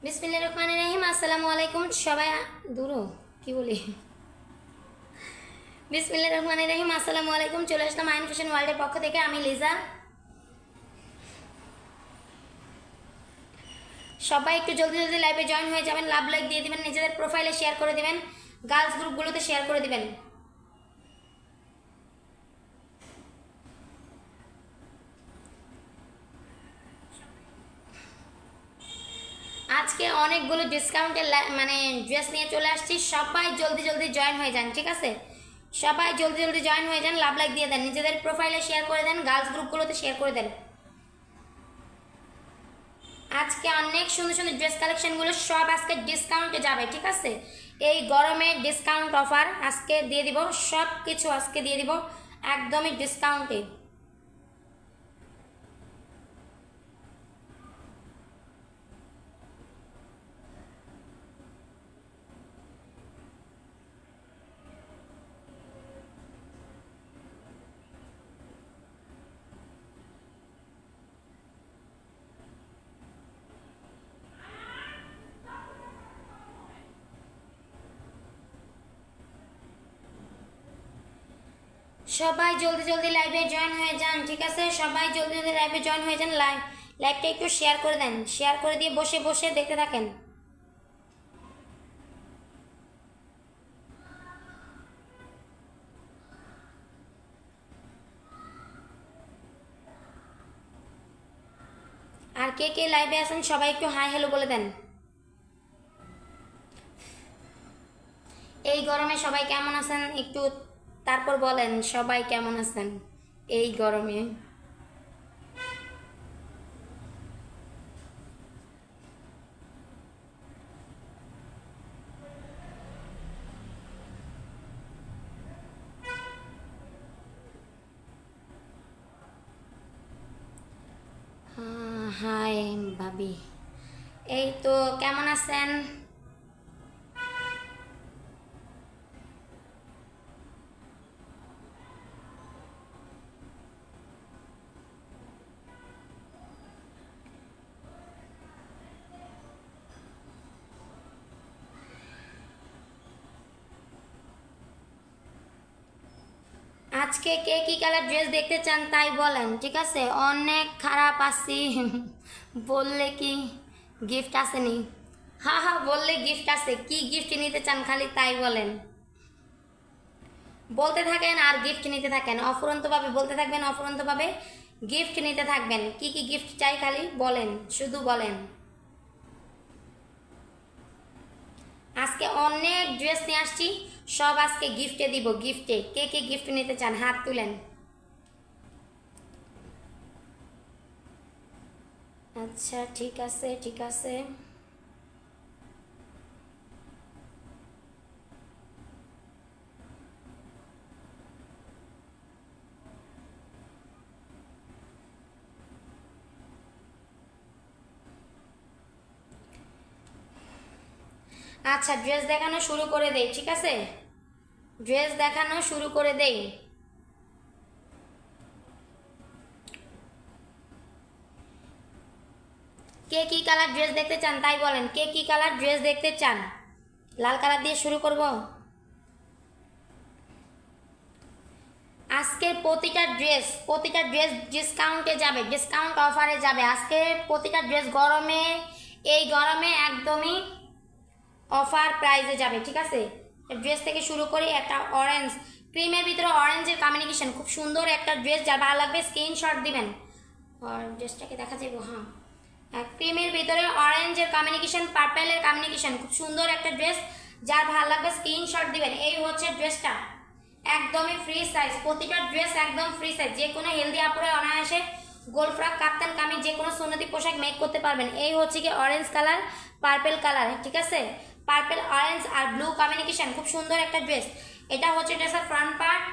বিসমিল্লাহির রহমানির রহিম। আসসালামু আলাইকুম সবাই। দূরও কি বলি, বিসমিল্লাহির রহমানির রহিম। আসসালামু আলাইকুম। চলে আসলাম আইন ফ্যাশন ওয়ার্ল্ডের পক্ষ থেকে, আমি লিজা। সবাই একটু জলদি জলদি লাইভে জয়েন হয়ে যাবেন, লাভ লাইক দিয়ে দিবেন, নিজেদের প্রোফাইলে শেয়ার করে দিবেন, গার্লস গ্রুপগুলোতে শেয়ার করে দিবেন। আজকে অনেকগুলো ডিসকাউন্টের মানে ড্রেস নিয়ে চলে আসছি। সবাই জলদি জলদি জয়েন হয়ে যান, ঠিক আছে? সবাই জলদি জলদি জয়েন হয়ে যান, লাভ লাইক দিয়ে দেন, নিজেদের প্রোফাইলে শেয়ার করে দেন, গার্লস গ্রুপগুলোতে শেয়ার করে দেন। আজকে অনেক সুন্দর সুন্দর ড্রেস কালেকশনগুলো সব আজকে ডিসকাউন্টে যাবে, ঠিক আছে? এই গরমে ডিসকাউন্ট অফার আজকে দিয়ে দিব, সব কিছু আজকে দিয়ে দিব একদমই ডিসকাউন্টে। সবাই জলদি জলদি লাইভে জয়েন হয়ে যান, ঠিক আছে? সবাই জলদি জলদি লাইভে জয়েন হয়ে যান। লাইভটা একটু শেয়ার করে দেন, শেয়ার করে দিয়ে বসে বসে দেখতে থাকেন। আর কে কে লাইভে আছেন সবাই একটু হাই হ্যালো বলে দেন। এই গরমে সবাই কেমন আছেন একটু তারপর বলেন, সবাই কেমন আছেন এই গরমে? হাই ভাবি, এই তো কেমন আছেন? আজকে কে কি কালার ড্রেস দেখতে চান তাই বলেন, ঠিক আছে? অনেক খারাপ আছি বললে কি গিফট আসেনি? হ্যাঁ হ্যাঁ, বললে গিফট আছে, কি গিফট নিতে চান খালি তাই বলেন। বলতে থাকেন আর গিফট নিতে থাকেন, অফুরন্তভাবে বলতে থাকবেন, অফুরন্তভাবে গিফট নিতে থাকবেন। কি কি গিফট চাই খালি বলেন, শুধু বলেন। আজকে অনেক ড্রেস নিয়ে আসছি, সব আজকে গিফটে দিব, গিফটে। কে কে গিফট নিতে চান হাত তুলেন। আচ্ছা ঠিক আছে, ঠিক আছে। আচ্ছা ড্রেস দেখানো শুরু করে দেই, ঠিক আছে? ড্রেস দেখানো শুরু করে দেই। কে কি কালার ড্রেস দেখতে চান তাই বলেন, কে কি কালার ড্রেস দেখতে চান? লাল কালার দিয়ে শুরু করব। আজকে প্রতিটা ড্রেস ডিসকাউন্টে যাবে, ডিসকাউন্ট অফারে যাবে। আজকে প্রতিটা ড্রেস গরমে, এই গরমে একদমই অফার প্রাইসে যাবে, ঠিক আছে? ড্রেস থেকে শুরু করি। একটা অরেঞ্জ, ক্রিমের ভিতরে অরেঞ্জের কমিউনিকেশন, খুব সুন্দর একটা ড্রেস, যার ভালো লাগবে স্ক্রিনশট দিবেন। আর ড্রেসটাকে দেখা যাবো, হ্যাঁ। ক্রিমের ভিতরে অরেঞ্জের কমিউনিকেশন, পার্পেলের কমিউনিকেশন, খুব সুন্দর একটা ড্রেস, যার ভালো লাগবে স্ক্রিনশট দিবেন। এই হচ্ছে ড্রেসটা, একদমই ফ্রি সাইজ, প্রতিটা ড্রেস একদম ফ্রি সাইজ। যে কোনো হেলদি আপুরে অনায়াসে গোল ফ্রক, কাপ্তান কামিজ, যে কোনো সুন্নতি পোশাক মেক করতে পারবেন। এই হচ্ছে কি অরেঞ্জ কালার, পার্পেল কালার, ঠিক আছে? পার্পেল, অরেঞ্জ আর ব্লু কমিউনিকেশন, খুব সুন্দর একটা ড্রেস। এটা হচ্ছে ড্রেসের ফ্রন্ট পার্ট,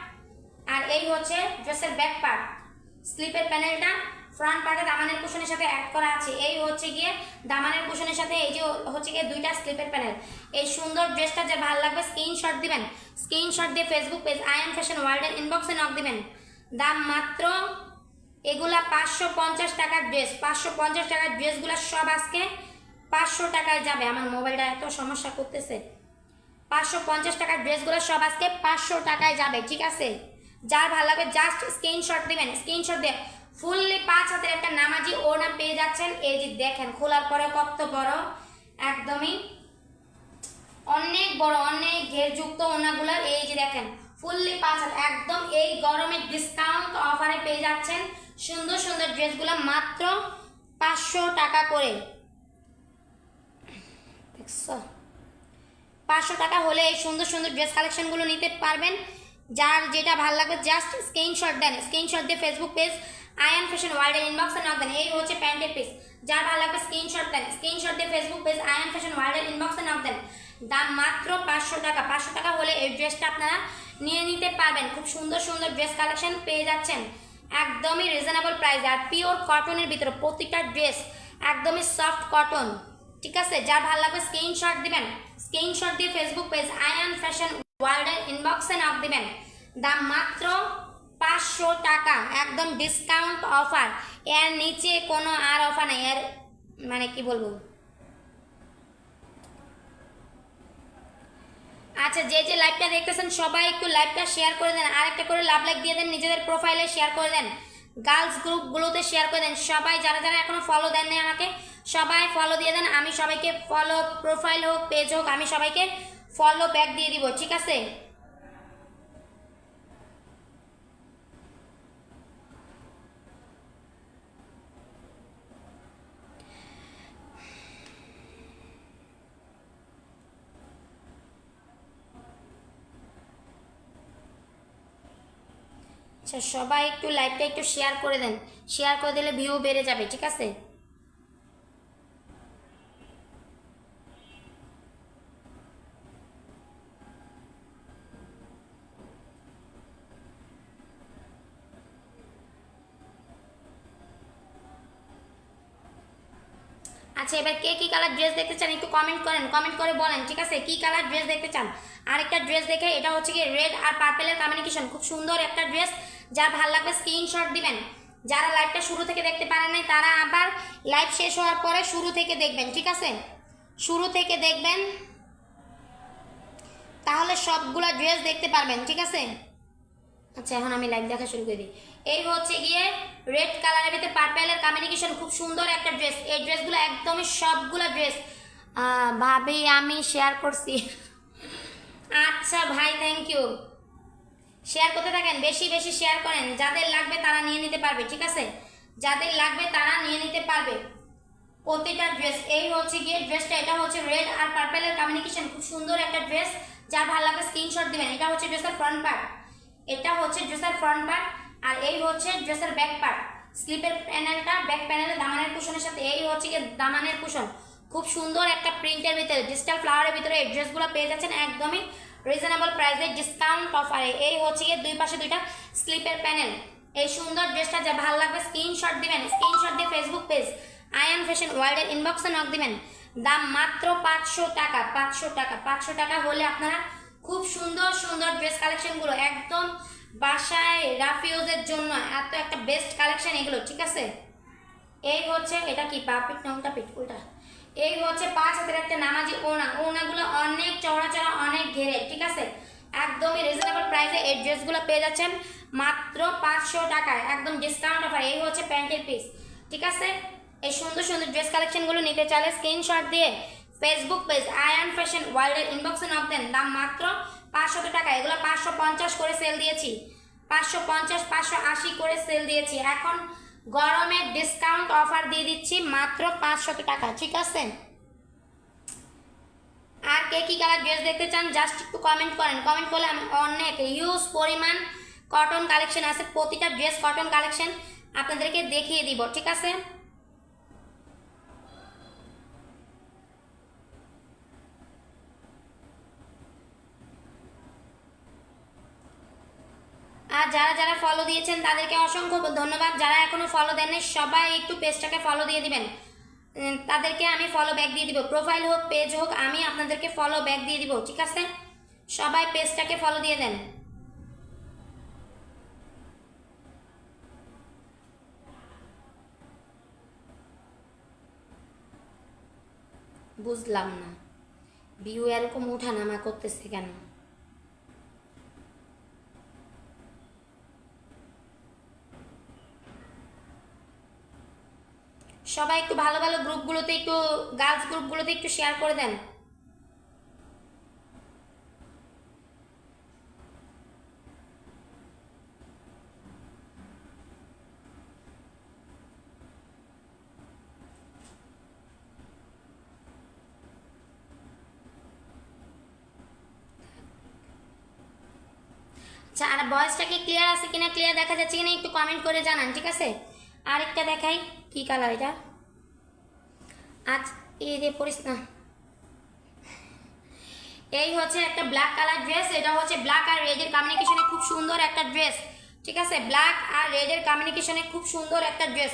আর এই হচ্ছে ড্রেসের ব্যাক পার্ট। স্লিপের প্যানেলটা ফ্রন্ট পার্টে দামানের কুশনের সাথে অ্যাড করা আছে। এই হচ্ছে গিয়ে দামানের কুশনের সাথে এই যে হচ্ছে গিয়ে দুইটা স্লিপের প্যানেল। এই সুন্দর ড্রেসটা যে ভালো লাগবে স্ক্রিনশট দিবেন, স্ক্রিনশট দিয়ে Facebook page I am fashion ওয়ার্ল্ডের ইনবক্সে নক দিবেন। দাম মাত্র এগুলা 550 টাকার ড্রেস, 550 টাকার ড্রেসগুলো সব আজকে 500 টাকায় যাবে। আমার মোবাইলটা এত সমস্যা করতেছে। 550 টাকার ড্রেসগুলো সব আজকে 500 টাকায় যাবে, ঠিক আছে? যার ভালো লাগবে জাস্ট স্ক্রিনশট দিবেন, স্ক্রিনশট দিয়ে ফুললি 5 হাতের একটা নামাজি ওড়না পেয়ে যাচ্ছেন। এই যে দেখেন খোলার পরে কত বড়, একদমই অনেক বড়, অনেক ঘেরযুক্ত ওড়নাগুলো। এই যে দেখেন ফুললি 5 হাত, একদম এই গরমে ডিসকাউন্ট অফারে পেয়ে যাচ্ছেন সুন্দর সুন্দর ড্রেসগুলো মাত্র 500 টাকা করে। দেখছো, 500 টাকা হলে এই সুন্দর সুন্দর ড্রেস কালেকশনগুলো নিতে পারবেন। যার যেটা ভালো লাগবে জাস্ট স্ক্রিনশট দেন, স্ক্রিনশট দিয়ে ফেসবুক পেজ আয়ান ফ্যাশন ওয়ার্ল্ডের ইনবক্সে নক দেন। এই হচ্ছে প্যান্টের পিস, যার ভালো লাগবে স্ক্রিনশট দেন, স্ক্রিনশট দিয়ে ফেসবুক পেজ আয়ান ফ্যাশন ওয়ার্ল্ডের ইনবক্সে নক দেন। দাম মাত্র 500 টাকা। 500 টাকা হলে এই ড্রেসটা আপনারা নিয়ে নিতে পারবেন। খুব সুন্দর সুন্দর ড্রেস কালেকশন পেয়ে যাচ্ছেন একদমই রিজনেবল প্রাইসে, আর পিওর কটনের ভিতরে প্রতিটা ড্রেস একদমই সফট কটন, ঠিক আছে? যার ভালো লাগবে স্ক্রিনশট দিবেন, স্ক্রিনশট দিয়ে ফেসবুক পেজ আয়ান ফ্যাশন ওয়ার্ল্ডের ইনবক্সে নক দিবেন। দাম মাত্র 500 টাকা, একদম ডিসকাউন্ট অফার। এর নিচে কোনো আর অফার নেই, এর মানে কি বলবো। আচ্ছা, যে যে লাইভটা দেখতেছেন সবাই একটু লাইভটা শেয়ার করে দেন, আর একটা করে লাভ লাইক দিয়ে দেন, নিজেদের প্রোফাইলে শেয়ার করে দেন, গার্লস গ্রুপগুলোতে শেয়ার করে দেন। সবাই যারা যারা এখনো ফলো দেননি আমাকে সবাই ফলো দিয়ে দেন। আমি সবাইকে ফলো, প্রোফাইল হোক পেজ হোক, আমি সবাইকে ফলো ব্যাক দিয়ে দিব, ঠিক আছে? আচ্ছা, সবাই একটু লাইভটা একটু শেয়ার করে দেন, শেয়ার করে দিলে ভিউ বেড়ে যাবে, ঠিক আছে? আচ্ছা, এবার কে কি কালার ড্রেস দেখতে চান একটু কমেন্ট করেন, কমেন্ট করে বলেন, ঠিক আছে? কি কালার ড্রেস দেখতে চান? আরেকটা ড্রেস দেখে, এটা হচ্ছে কি রেড আর পার্পেলের কম্বিনেশন, খুব সুন্দর একটা ড্রেস। যার ভালো লাগবে স্ক্রিনশট দিবেন। যারা লাইভটা শুরু থেকে দেখতে পারেন নাই তারা আবার লাইভ শেষ হওয়ার পরে শুরু থেকে দেখবেন, ঠিক আছে? শুরু থেকে দেখবেন, তাহলে সবগুলা ড্রেস দেখতে পারবেন, ঠিক আছে? আচ্ছা, এখন আমি লাইভ দেখা শুরু করে দিই। এই হচ্ছে গিয়ে রেড কালারের ভিতরে পার্পেলের কম্বিনেশন, খুব সুন্দর একটা ড্রেস। এই ড্রেসগুলো একদমই সবগুলো ড্রেস ভাবি আমি শেয়ার করছি। আচ্ছা ভাই, থ্যাংক ইউ। শেয়ার করতে থাকেন, বেশি বেশি শেয়ার করেন, যাদের লাগবে তারা নিয়ে নিতে পারবে, ঠিক আছে? যাদের লাগবে তারা নিয়ে নিতে পারবে প্রতিটা ড্রেস। এই হচ্ছে গিয়ে ড্রেসটা, এটা হচ্ছে রেড আর পার্পেলের কম্বিনেশন, খুব সুন্দর একটা ড্রেস। যার ভালো লাগবে স্ক্রিনশট দিবেন। এটা হচ্ছে ড্রেসের ফ্রন্ট পার্ট, এটা হচ্ছে ড্রেসের ফ্রন্ট পার্ট, আর এই হচ্ছে ড্রেসের ব্যাক পার্ট। স্লিপের প্যানেলটা ব্যাক প্যানেলে দামানের কুশনের সাথে, এই হচ্ছে গিয়ে দামানের কুশন। খুব সুন্দর একটা প্রিন্টের ভিতরে ডিজিটাল ফ্লাওয়ারের ভিতরে এই ড্রেসগুলো পেয়ে যাচ্ছেন একদমই রিজনেবল প্রাইসে, ডিসকাউন্ট অফারে। এই হচ্ছে গিয়ে দুই পাশে দুইটা স্লিপের প্যানেল। এই সুন্দর ড্রেসটা যা ভালো লাগবে স্ক্রিনশট দিবেন, স্ক্রিনশট দিয়ে ফেসবুক পেজ আয়ান ফ্যাশন ওয়ার্ল্ডের ইনবক্সে নক দিবেন। দাম মাত্র 500 টাকা, 500 টাকা। 500 টাকা হলে আপনারা খুব সুন্দর সুন্দর ড্রেস কালেকশনগুলো একদম বাসায় রাফিউজের জন্য এত একটা বেস্ট কালেকশন এগুলো, ঠিক আছে? এই হচ্ছে, এটা কি পাপিট নংটা পিট উল্টা। এই হচ্ছে 5 হাতের একটা নামাজি ওড়না, ওড়নাগুলো অনেক চওড়া চওড়া, অনেক ঘেরে, ঠিক আছে? একদমই রিজনেবল প্রাইসে এই ড্রেসগুলো পেয়ে যাচ্ছেন মাত্র 500 টাকায়, একদম ডিসকাউন্ট অফার। এই হচ্ছে প্যান্টের পিস, ঠিক আছে? এই সুন্দর সুন্দর ড্রেস কালেকশনগুলো নিতে চাইলে স্ক্রিনশট দিয়ে ফেসবুক পেজ আয়ান ফ্যাশন ওয়ার্ল্ডের ইনবক্সে নক দেন। দাম মাত্র 500 টাকা। এগুলো 550 করে সেল দিয়েছি, 550 580 করে সেল দিয়েছি, এখন গরমের ডিসকাউন্ট অফার দিয়ে দিচ্ছি মাত্র 500 টাকা, ঠিক আছে? আর কে কি কালার ড্রেস দেখতে চান জাস্ট একটু কমেন্ট করেন, কমেন্ট করলে আমি অনেক হিউজ পরিমাণ কটন কালেকশন আছে, প্রতিটা ড্রেস কটন কালেকশন আপনাদেরকে দেখিয়ে দিব, ঠিক আছে? আর যারা যারা ফলো দিয়েছেন তাদেরকে অসংখ্য ধন্যবাদ। যারা এখনো ফলো দেননি সবাই একটু পেজটাকে ফলো দিয়ে দিবেন, তাদেরকে আমি ফলো ব্যাক দিয়ে দিব। প্রোফাইল হোক পেজ হোক, আমি আপনাদেরকে ফলো ব্যাক দিয়ে দিব, ঠিক আছে? সবাই পেজটাকে ফলো দিয়ে দেন। বুঝলাম না ভিউ এরকম ওঠানামা করতেছে কেন? সবাই একটু ভালো ভালো গ্রুপগুলোতে একটু, গার্লস গ্রুপগুলোতে একটু শেয়ার করে দেন। আচ্ছা, আর ভয়েসটা কি ক্লিয়ার আছে কিনা, ক্লিয়ার দেখা যাচ্ছে কিনা একটু কমেন্ট করে জানান, ঠিক আছে? আরেকটা দেখাই, কি কালার এটা? আজ এই রে পড়িস না। এই হচ্ছে একটা ব্ল্যাক কালার ড্রেস, এটা হচ্ছে ব্ল্যাক আর রেডের কমিউনিকেশনে খুব সুন্দর একটা ড্রেস, ঠিক আছে? ব্ল্যাক আর রেডের কমিউনিকেশনে খুব সুন্দর একটা ড্রেস।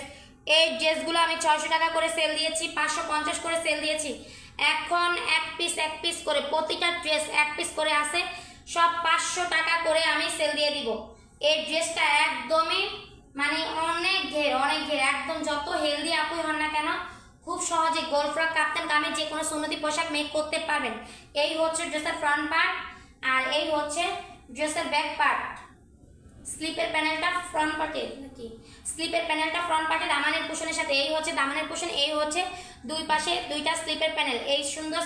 এই ড্রেসগুলো আমি 600 টাকা করে সেল দিয়েছি, 550 করে সেল দিয়েছি। এখন এক পিস করে প্রতিটা ড্রেস এক পিস করে আছে, সব 500 টাকা করে আমি সেল দিয়ে দিব। এই ড্রেসটা একদমই মানে অনেক ঘের একদম, যত হেলদি আপুই হন না কেন খুব সহজে গোল ফ্রক, কাপ্তান, কামিজ যে কোনো সুন্নতি পোশাক মেক করতে পারবেন। এই হচ্ছে ড্রেসের ফ্রন্ট পার্ট আর এই হচ্ছে ড্রেসের ব্যাক পার্ট। স্লিপের প্যানেলটা ফ্রন্ট পার্টে, নাকি স্লিপের প্যানেলটা ফ্রন্ট পার্টে দামানের কুশনের সাথে, এই হচ্ছে দামানের কুশন, এই হচ্ছে দুই পাশে দুইটা স্লিপের প্যানেল। এই সুন্দর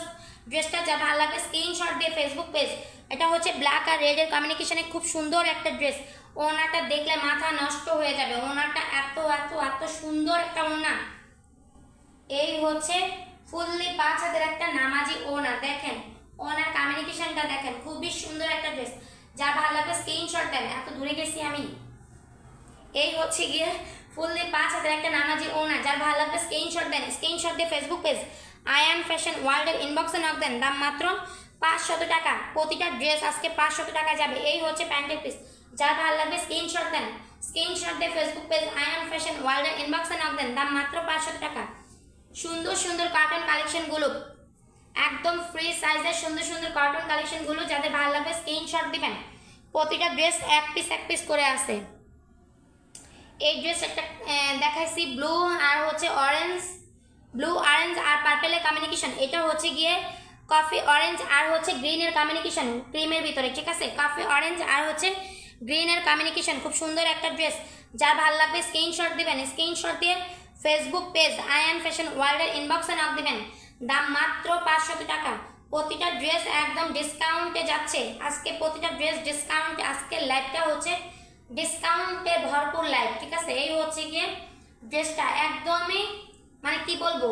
ড্রেসটা যা ভালো লাগে স্ক্রিনশট দিয়ে ফেসবুক পেজ। এটা হচ্ছে ব্ল্যাক আর রেডের কমিউনিকেশনে খুব সুন্দর একটা ড্রেস। ওনাটা দেখলে মাথা নষ্ট হয়ে যাবে, ওনাটা এত এত এত সুন্দর একটা ওনা। এই হচ্ছে ফুললি 5 হাতের একটা নামাজি ওনা, দেখেন ওনার কমিউনিকেশনটা দেখেন, খুবই সুন্দর একটা ড্রেস। যা ভালো লাগে স্ক্রিনশট দেন, এত দূরে গেছি আমি। এই হচ্ছে গিয়ে ফুললি 5 হাতের একটা নামাজি ওনা, যার ভালো লাগবে স্ক্রিনশট দেন, স্ক্রিনশট দিয়ে Facebook page I am fashion ওয়ার্ল্ডের ইনবক্সে নক দেন। দাম মাত্র 500 টাকা, প্রতিটা ড্রেস আজকে 500 টাকা যাবে। এই হচ্ছে প্যান্টের পিস, যার ভালো লাগবে স্ক্রিনশট দেন, স্ক্রিনশট দিয়ে Facebook page I am fashion ওয়ার্ল্ডের ইনবক্সে নক দেন। দাম মাত্র 500 টাকা। সুন্দর সুন্দর কার্টন কালেকশনগুলো, একদম ফ্রি সাইজের সুন্দর সুন্দর কার্টন কালেকশনগুলো, যাদের ভালো লাগবে স্ক্রিনশট দিবেন। প্রতিটা ড্রেস এক পিস করে আছে। এই ড্রেস একটা দেখাইছি ব্লু আর হচ্ছে অরেঞ্জ, ব্লু অরেঞ্জ আর পার্পেলের কমিউনিকেশন। এটা হচ্ছে গিয়ে কফি অরেঞ্জ আর হচ্ছে গ্রিনের কমিউনিকেশন, ক্রিমের ভিতরে, ঠিক আছে? কফি অরেঞ্জ আর হচ্ছে গ্রিনের কমিউনিকেশন, খুব সুন্দর একটা ড্রেস। যার ভালো লাগবে স্ক্রিনশট দিবেন, স্ক্রিনশট দিয়ে Facebook page I am fashion ওয়ার্ল্ডের ইনবক্সে নক দিবেন। দাম মাত্র 500 টাকা। প্রতিটা ড্রেস একদম ডিসকাউন্টে যাচ্ছে আজকে, প্রতিটা ড্রেস ডিসকাউন্টে। আজকে লাইভটা হচ্ছে ডিসকাউন্টে ভরপুর লাইভ, ঠিক আছে? এই হচ্ছে গিয়ে ড্রেসটা একদমই মানে কি বলবো,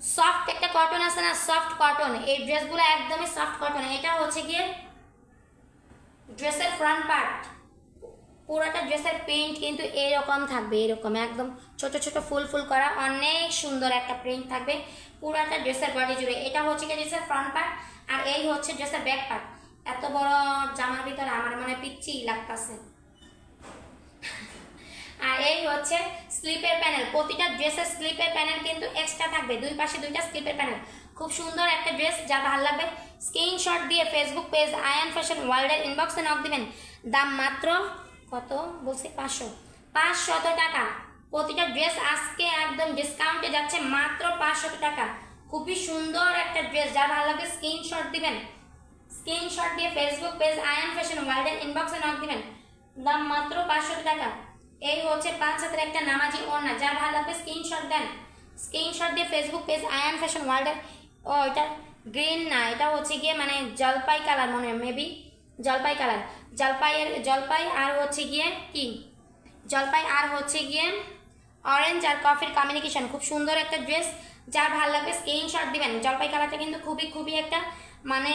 সফট একটা কটন আছে না, সফট কটন। এই ড্রেসগুলো একদমই সফট কটন। এটা হচ্ছে গিয়ে ড্রেসের ফ্রন্ট পার্ট, পুরোটা ড্রেসের প্রিন্ট কিন্তু এরকম থাকবে, এরকম একদম ছোট ছোট ফুল ফুল করা, অনেক সুন্দর একটা প্রিন্ট থাকবে পুরোটা ড্রেসের বডি জুড়ে। এটা হচ্ছে কি ড্রেসের ফ্রন্ট পার্ট আর এই হচ্ছে ড্রেসের ব্যাক পার্ট। এত বড় জামার ভিতরে আমার মনে পিচ্ছি লাগতেছে। আর এই হচ্ছে স্লিপের প্যানেল, প্রতিটা ড্রেসের স্লিপের প্যানেল কিন্তু এক্সট্রা থাকবে, দুই পাশে দুইটা স্লিপের প্যানেল। খুব সুন্দর একটা ড্রেস, যা ভালো লাগবে স্ক্রিনশট দিয়ে Facebook page I am fashion ওয়ার্ল্ডের ইনবক্সে নক দিবেন। দাম মাত্র কত বলছি, 500 টাকা। প্রতিটা ড্রেস আজকে একদম ডিসকাউন্টে যাচ্ছে মাত্র 500 টাকা। খুবই সুন্দর একটা ড্রেস, যা ভালো লাগবে স্ক্রিনশট দিবেন, স্ক্রিনশট দিয়ে Facebook page I am fashion ওয়ার্ল্ডের ইনবক্সে নক দিবেন। দাম মাত্র 500 টাকা। এই হচ্ছে 5 হাতের একটা নামাজি ওড়না, যার ভালো লাগবে স্ক্রিনশট দেন, স্ক্রিনশট দিয়ে Facebook page I am fashion ওয়ার্ল্ডের। ও এটা গ্রিন না, এটা হচ্ছে গিয়ে মানে জলপাই কালার মনে হয়, মেবি জলপাই কালার, জলপাই আর হচ্ছে গিয়ে কি জলপাই আর হচ্ছে গিয়ে অরেঞ্জ আর কফির কমিউনিকেশন। খুব সুন্দর একটা ড্রেস, যার ভালো লাগবে স্ক্রিনশট দিবেন। জলপাই কালারটা কিন্তু খুবই একটা মানে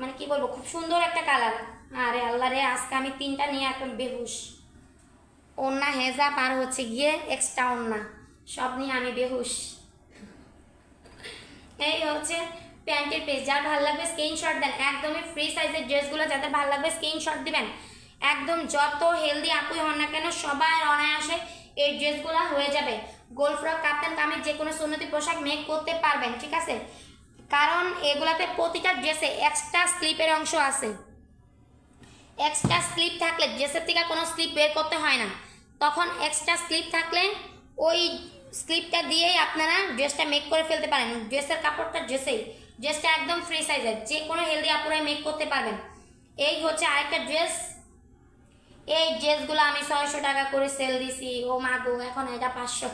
মানে কি বলবো, খুব সুন্দর একটা কালার। আরে আল্লাহ রে, আজকে আমি 3টা নিয়ে একদম বেহুশ। ওড়না হেজাব আর হচ্ছে গিয়ে এক্সট্রা ওড়না, সব নিয়ে আমি বেহুশ। এই হচ্ছে প্যান্টের পেজ, যার ভালো লাগবে স্ক্রিনশট দেন। একদমই ফ্রি সাইজের ড্রেসগুলো যাদের ভালো লাগবে স্ক্রিনশট দিবেন। একদম যত হেলদি আপুই হন না কেন সবাই অনায়াসে এই ড্রেসগুলো হয়ে যাবে। গোল ফ্রক, কাপ্তান, কামিজ যে কোনো সুন্নতি পোশাক মেক করতে পারবেন, ঠিক আছে? কারণ এগুলাতে প্রতিটা ড্রেসে এক্সট্রা স্লিপের অংশ আছে। এক্সট্রা স্লিপ থাকলে ড্রেসের থেকে কোনো স্লিপ বের করতে হয় না, তখন এক্সট্রা স্লিপ থাকলে ওই স্লিপটা দিয়েই আপনারা ড্রেসটা মেক করে ফেলতে পারেন। ড্রেসের কাপড়টা ড্রেসটা একদম ফ্রি সাইজের, যে কোনো হেলদি আপুরাই মেক করতে পারবেন। এই হচ্ছে আরেকটা ড্রেস। এই ড্রেসগুলো আমি 600 টাকা করে সেল দিছি, ও মা গো, এখন এটা 500।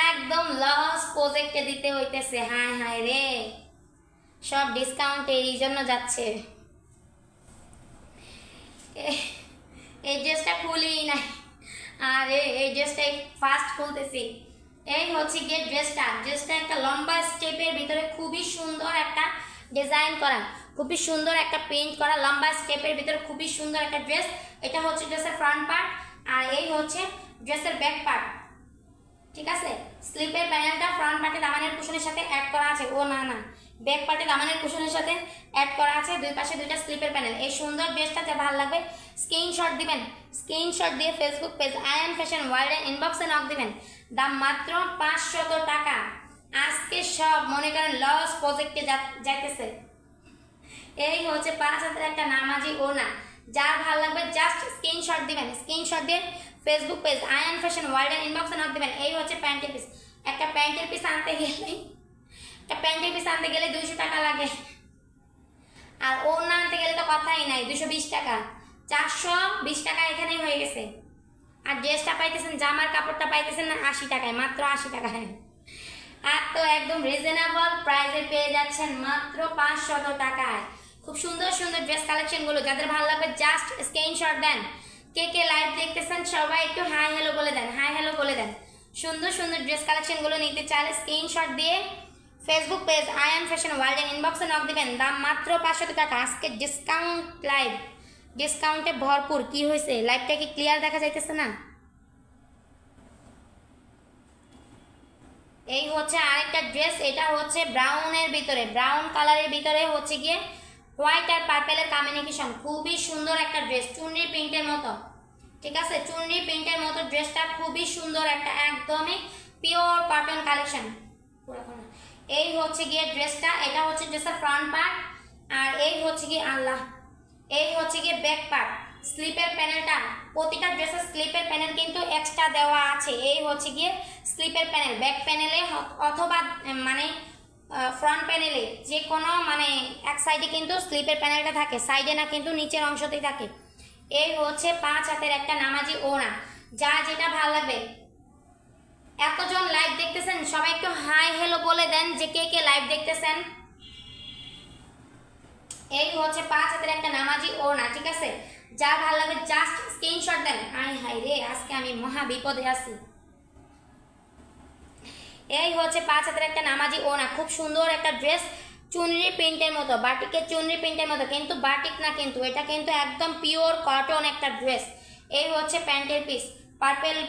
একদম লস প্রজেক্টে দিতে হইতেছে, হায় হায় রে, সব ডিসকাউন্ট এই জন্য যাচ্ছে। এই ড্রেসটা খুলি নাই, আর এই ড্রেসটাই ফার্স্ট খুলতেছি। এই হচ্ছে গিয়ে ড্রেসটা একটা লম্বা স্টেপের ভিতরে খুবই সুন্দর একটা ডিজাইন করা, খুবই সুন্দর একটা প্রিন্ট করা, লম্বা স্টেপের ভিতরে খুবই সুন্দর একটা ড্রেস। এটা হচ্ছে ড্রেসের ফ্রন্ট পার্ট, আর এই হচ্ছে ড্রেসের ব্যাক পার্ট। ঠিক আছে, স্লিপের প্যানেলটা ফ্রন্ট পার্টে দামানের কুশনের সাথে অ্যাড করা আছে, ও না না, ব্যাক পার্টে দামানের কুশনের সাথে অ্যাড করা আছে, দুই পাশে দুইটা স্লিপের প্যানেল। এই সুন্দর ড্রেসটাতে ভালো লাগবে স্ক্রিনশট দিবেন, স্ক্রিনশট দিয়ে ফেসবুক পেজ আয়ান ফ্যাশন ওয়ার্ল্ডের ইনবক্সে নক দিবেন। দাম মাত্র 500 টাকা। আজকে সব মনে করেন লস প্রজেক্টে যাইতেছে। এই হচ্ছে 5 হাতের একটা নামাজি ওড়না, যার ভালো লাগবে জাস্ট স্ক্রিনশট দিবেন, স্ক্রিনশট দিয়ে ফেসবুক পেজ আয়ান ফ্যাশন ওয়ার্ল্ডের ইনবক্সে নক দিবেন। এই হচ্ছে প্যান্টের পিস। একটা প্যান্টের পিস আনতে গেলে 200 টাকা লাগে, আর ওড়না আনতে গেলে তো কথাই নাই, 220 টাকা, 420 টাকা এখানেই হয়ে গেছে। আর ড্রেসটা পাইতেছেন, জামার কাপড়টা পাইতেছেন না 80 টাকায়, মাত্র 80 টাকায়। আর তো একদম রিজনেবল প্রাইসে পেয়ে যাচ্ছেন মাত্র 500 টাকায়। খুব সুন্দর সুন্দর ড্রেস কালেকশনগুলো, যাদের ভালো লাগবে জাস্ট স্ক্রিনশট দেন। কে লাইভ দেখতেছেন সবাই একটু হাই হ্যালো বলে দেন, হাই হ্যালো বলে দেন। সুন্দর সুন্দর ড্রেস কালেকশনগুলো নিতে চাইলে স্ক্রিনশট দিয়ে ফেসবুক পেজ আয়ান ফ্যাশন ওয়ার্ল্ডের ইনবক্সে নক দিবেন। দাম মাত্র 500 টাকা। আজকে ডিসকাউন্ট লাইভ, ডিসকাউন্টে ভরপুর। কি হয়েছে, লাইভটা কি ক্লিয়ার দেখা যাইতেছে না? এই হচ্ছে আরেকটা ড্রেস, এটা হচ্ছে ব্রাউনের ভিতরে, ব্রাউন কালারের ভিতরে হচ্ছে গিয়ে হোয়াইট আর পার্পেলের কম্বিনেশন, খুবই সুন্দর একটা ড্রেস, চুনরি প্রিন্টের মতো। ঠিক আছে, চুনরি প্রিন্টের মতো ড্রেসটা খুবই সুন্দর একটা, একদমই পিওর কটন কালেকশন। এই হচ্ছে গিয়ে ড্রেসটা, এটা হচ্ছে ড্রেসের ফ্রন্ট পার্ট, আর এই হচ্ছে গিয়ে এই হচ্ছে গিয়ে ব্যাক পার্ট। স্লিপের প্যানেলটা, প্রতিটা ড্রেসের স্লিপের প্যানেল কিন্তু এক্সট্রা দেওয়া আছে। এই হচ্ছে গিয়ে স্লিপের প্যানেল, ব্যাক প্যানেলে অথবা মানে ফ্রন্ট প্যানেলে যে কোনো মানে এক সাইডে কিন্তু স্লিপের প্যানেলটা থাকে, সাইডে না কিন্তু নিচের অংশতেই থাকে। এই হচ্ছে 5 হাতের একটা নামাজি ওড়না, যা যেটা ভালো লাগবে। এতজন লাইভ দেখতেছেন সবাই একটু হাই হ্যালো বলে দেন যে কে লাইভ দেখতেছেন। এই হচ্ছে 5 হাতের একটা নামাজি ওড়না, ঠিক আছে, যা ভালো লাগবে জাস্ট স্ক্রিনশট দেন। আই হাই রে, আজকে আমি মহা বিপদে আছি। এই হচ্ছে 5 হাতের একটা নামাজি ওড়না, খুব সুন্দর একটা ড্রেস, চুনরি প্রিন্টের মতো, বাটিকের চুনরি প্রিন্টের মতো, কিন্তু বাটিক না, কিন্তু এটা কিন্তু একদম পিওর কটন একটা ড্রেস। এই হচ্ছে প্যান্টের পিস,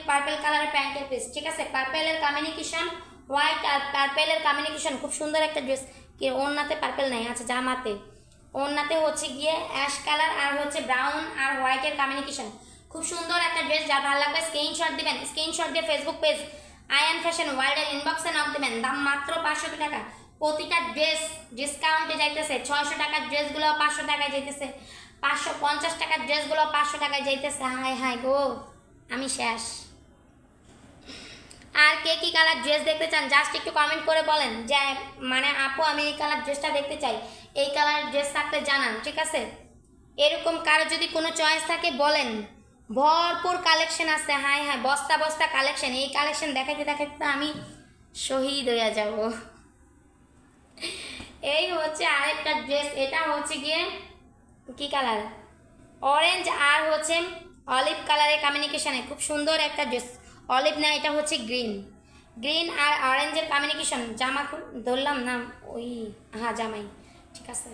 পার্পেল কালারের প্যান্টের পিস, ঠিক আছে, পার্পেলের কম্বিনেশন, হোয়াইট আর পার্পেলের কম্বিনেশন, খুব সুন্দর একটা ড্রেস। কি ওড়নাতে পার্পেল নাই, আচ্ছা জামাতে, ওড়নাতে হচ্ছে গিয়ে অ্যাশ কালার আর হচ্ছে ব্রাউন আর হোয়াইটের কম্বিনেশন, খুব সুন্দর একটা ড্রেস। যা ভালো লাগবে স্ক্রিনশট দিবেন, স্ক্রিনশট দিয়ে ফেসবুক পেজ আয়ান ফ্যাশন ওয়ার্ল্ডের ইনবক্সে নক দিবেন। দাম মাত্র 500 টাকা। প্রতিটা ড্রেস ডিসকাউন্টে যাইতেছে, 600 টাকার ড্রেসগুলো 500 টাকায় যাইতেছে, 550 টাকার ড্রেসগুলো 500 টাকায় যাইতেছে। হাই হাই গো, আমি শেষ। আর কে কি কালার ড্রেস দেখতে চান জাস্ট একটু কমেন্ট করে বলেন যে মানে আপু আমি এই কালার ড্রেসটা দেখতে চাই, এই কালার ড্রেস থাকলে জানান, ঠিক আছে। এরকম কারো যদি কোনো চয়েস থাকে বলেন, ভরপুর কালেকশন আছে। হাই হাই, বস্তা বস্তা কালেকশন, এই কালেকশন দেখাইতে দেখাইতে আমি শহীদ হয়ে যাব। এই হচ্ছে আরেকটা ড্রেস, এটা হচ্ছে গিয়ে কি কালার, অরেঞ্জ আর হচ্ছে অলিভ কালারের কম্বিনেশনে, খুব সুন্দর একটা ড্রেস। অলিভ না, এটা হচ্ছে গ্রিন আর অরেঞ্জের কম্বিনেশন। জামা ধরলাম না, ওই হ্যাঁ জামাই, ঠিক আছে,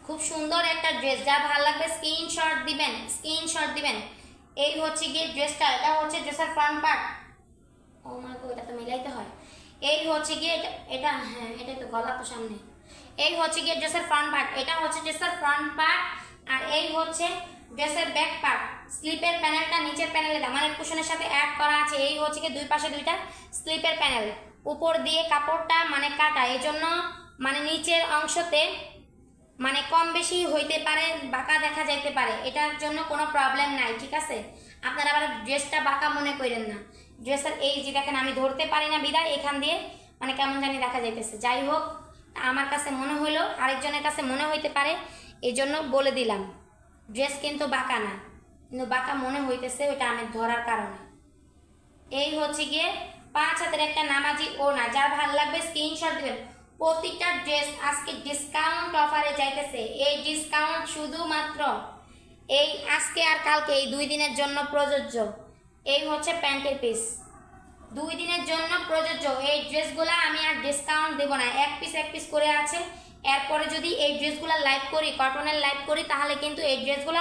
খুব সুন্দর একটা ড্রেস। যা ভালো লাগবে স্ক্রিনশট দিবেন, স্ক্রিনশট দিবেন। এই হচ্ছে গিয়ে ড্রেসটা, এটা হচ্ছে ড্রেসের ফ্রন্ট পার্ট। ও মা গো, এটা তো মিলাইতে হয়। এই হচ্ছে গিয়ে এটা হ্যাঁ, এটা তো গলা তো সামনে। এই হচ্ছে গিয়ে ড্রেসের ফ্রন্ট পার্ট, এটা হচ্ছে ড্রেসের ফ্রন্ট পার্ট, আর এই হচ্ছে ড্রেসের ব্যাক পার্ট। স্লিপের প্যানেলটা নিচের প্যানেলে দামানের কুশনের সাথে অ্যাড করা আছে। এই হচ্ছে গিয়ে দুই পাশে দুইটা স্লিপের প্যানেল, উপর দিয়ে কাপড়টা মানে কাটা, এই জন্য মানে নিচের অংশতে মানে কম বেশি হইতে পারে, বাঁকা দেখা যাইতে পারে, এটার জন্য কোনো প্রবলেম নাই, ঠিক আছে। আপনারা আবার ড্রেসটা বাঁকা মনে করেন না। ড্রেসের এই যে দেখেন আমি ধরতে পারি না বিদায় এখান দিয়ে মানে কেমন জানি দেখা যাইতেছে। যাই হোক, আমার কাছে মনে হইলো, আরেকজনের কাছে মনে হইতে পারে, এই জন্য বলে দিলাম ড্রেস কিন্তু বাঁকা না, কিন্তু বাঁকা মনে হইতেছে ওইটা আমি ধরার কারণে। এই হচ্ছে গিয়ে 5 হাতের একটা নামাজি ওড়না, যার ভালো লাগবে স্ক্রিনশট দিবেন। প্রতিটা ড্রেস আজকে ডিসকাউন্ট অফারে যাইতেছে। এই ডিসকাউন্ট শুধুমাত্র এই আজকে আর কালকে এই 2 দিনের জন্য প্রযোজ্য। এই হচ্ছে প্যান্টের পিস, 2 দিনের জন্য প্রযোজ্য। এই ড্রেসগুলো আমি আর ডিসকাউন্ট দেবো না, এক পিস করে আছে। এরপরে যদি এই ড্রেসগুলো লাইভ করি, কটনের লাইভ করি, তাহলে কিন্তু এই ড্রেসগুলো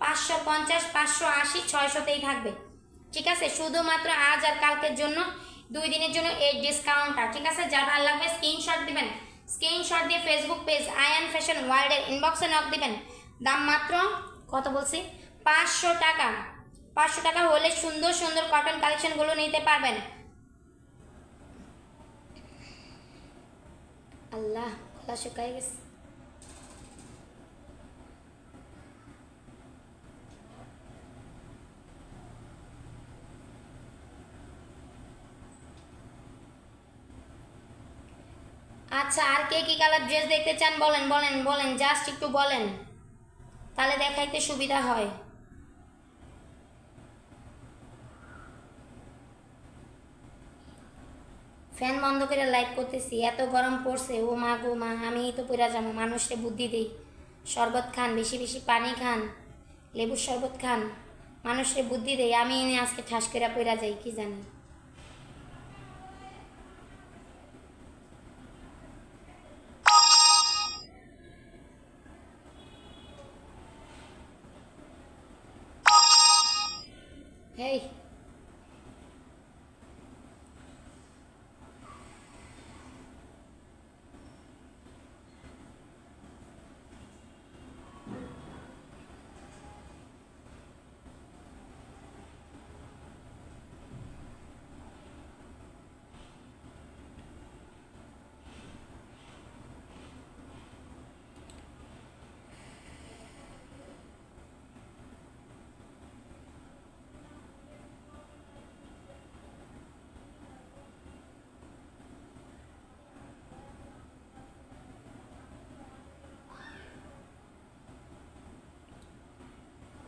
550, 580, 600তেই থাকবে। ঠিক আছে, শুধুমাত্র আজ আর কালকের জন্য 2 দিনের জন্য এই ডিসকাউন্টটা। ঠিক আছে, যার ভালো লাগবে স্ক্রিনশট দিবেন। স্ক্রিনশট দিয়ে ফেসবুক পেজ আয়ান ফ্যাশন ওয়ার্ল্ডের ইনবক্সে নক দিবেন। দাম মাত্র কত বলছি, 500 টাকা। 500 টাকা হলে সুন্দর সুন্দর কটন কালেকশনগুলো নিতে পারবেন। আল্লাহ, গলা শুকাই গেছে। আচ্ছা, আর কে কি কালার ড্রেস দেখতে চান বলেন বলেন বলেন, জাস্ট একটু বলেন, তাহলে দেখাইতে সুবিধা হয়। ফ্যান বন্ধ করে লাইভ করতেছি, এত গরম পড়ছে। ও মা গো মা, আমি তো পড়া যাবো। মানুষকে বুদ্ধি দিই, শরবত খান, বেশি বেশি পানি খান, লেবুর শরবত খান, মানুষকে বুদ্ধি দেই। আমি এনে আজকে ঠাস করে পড়া যাই কি জানি। হেই,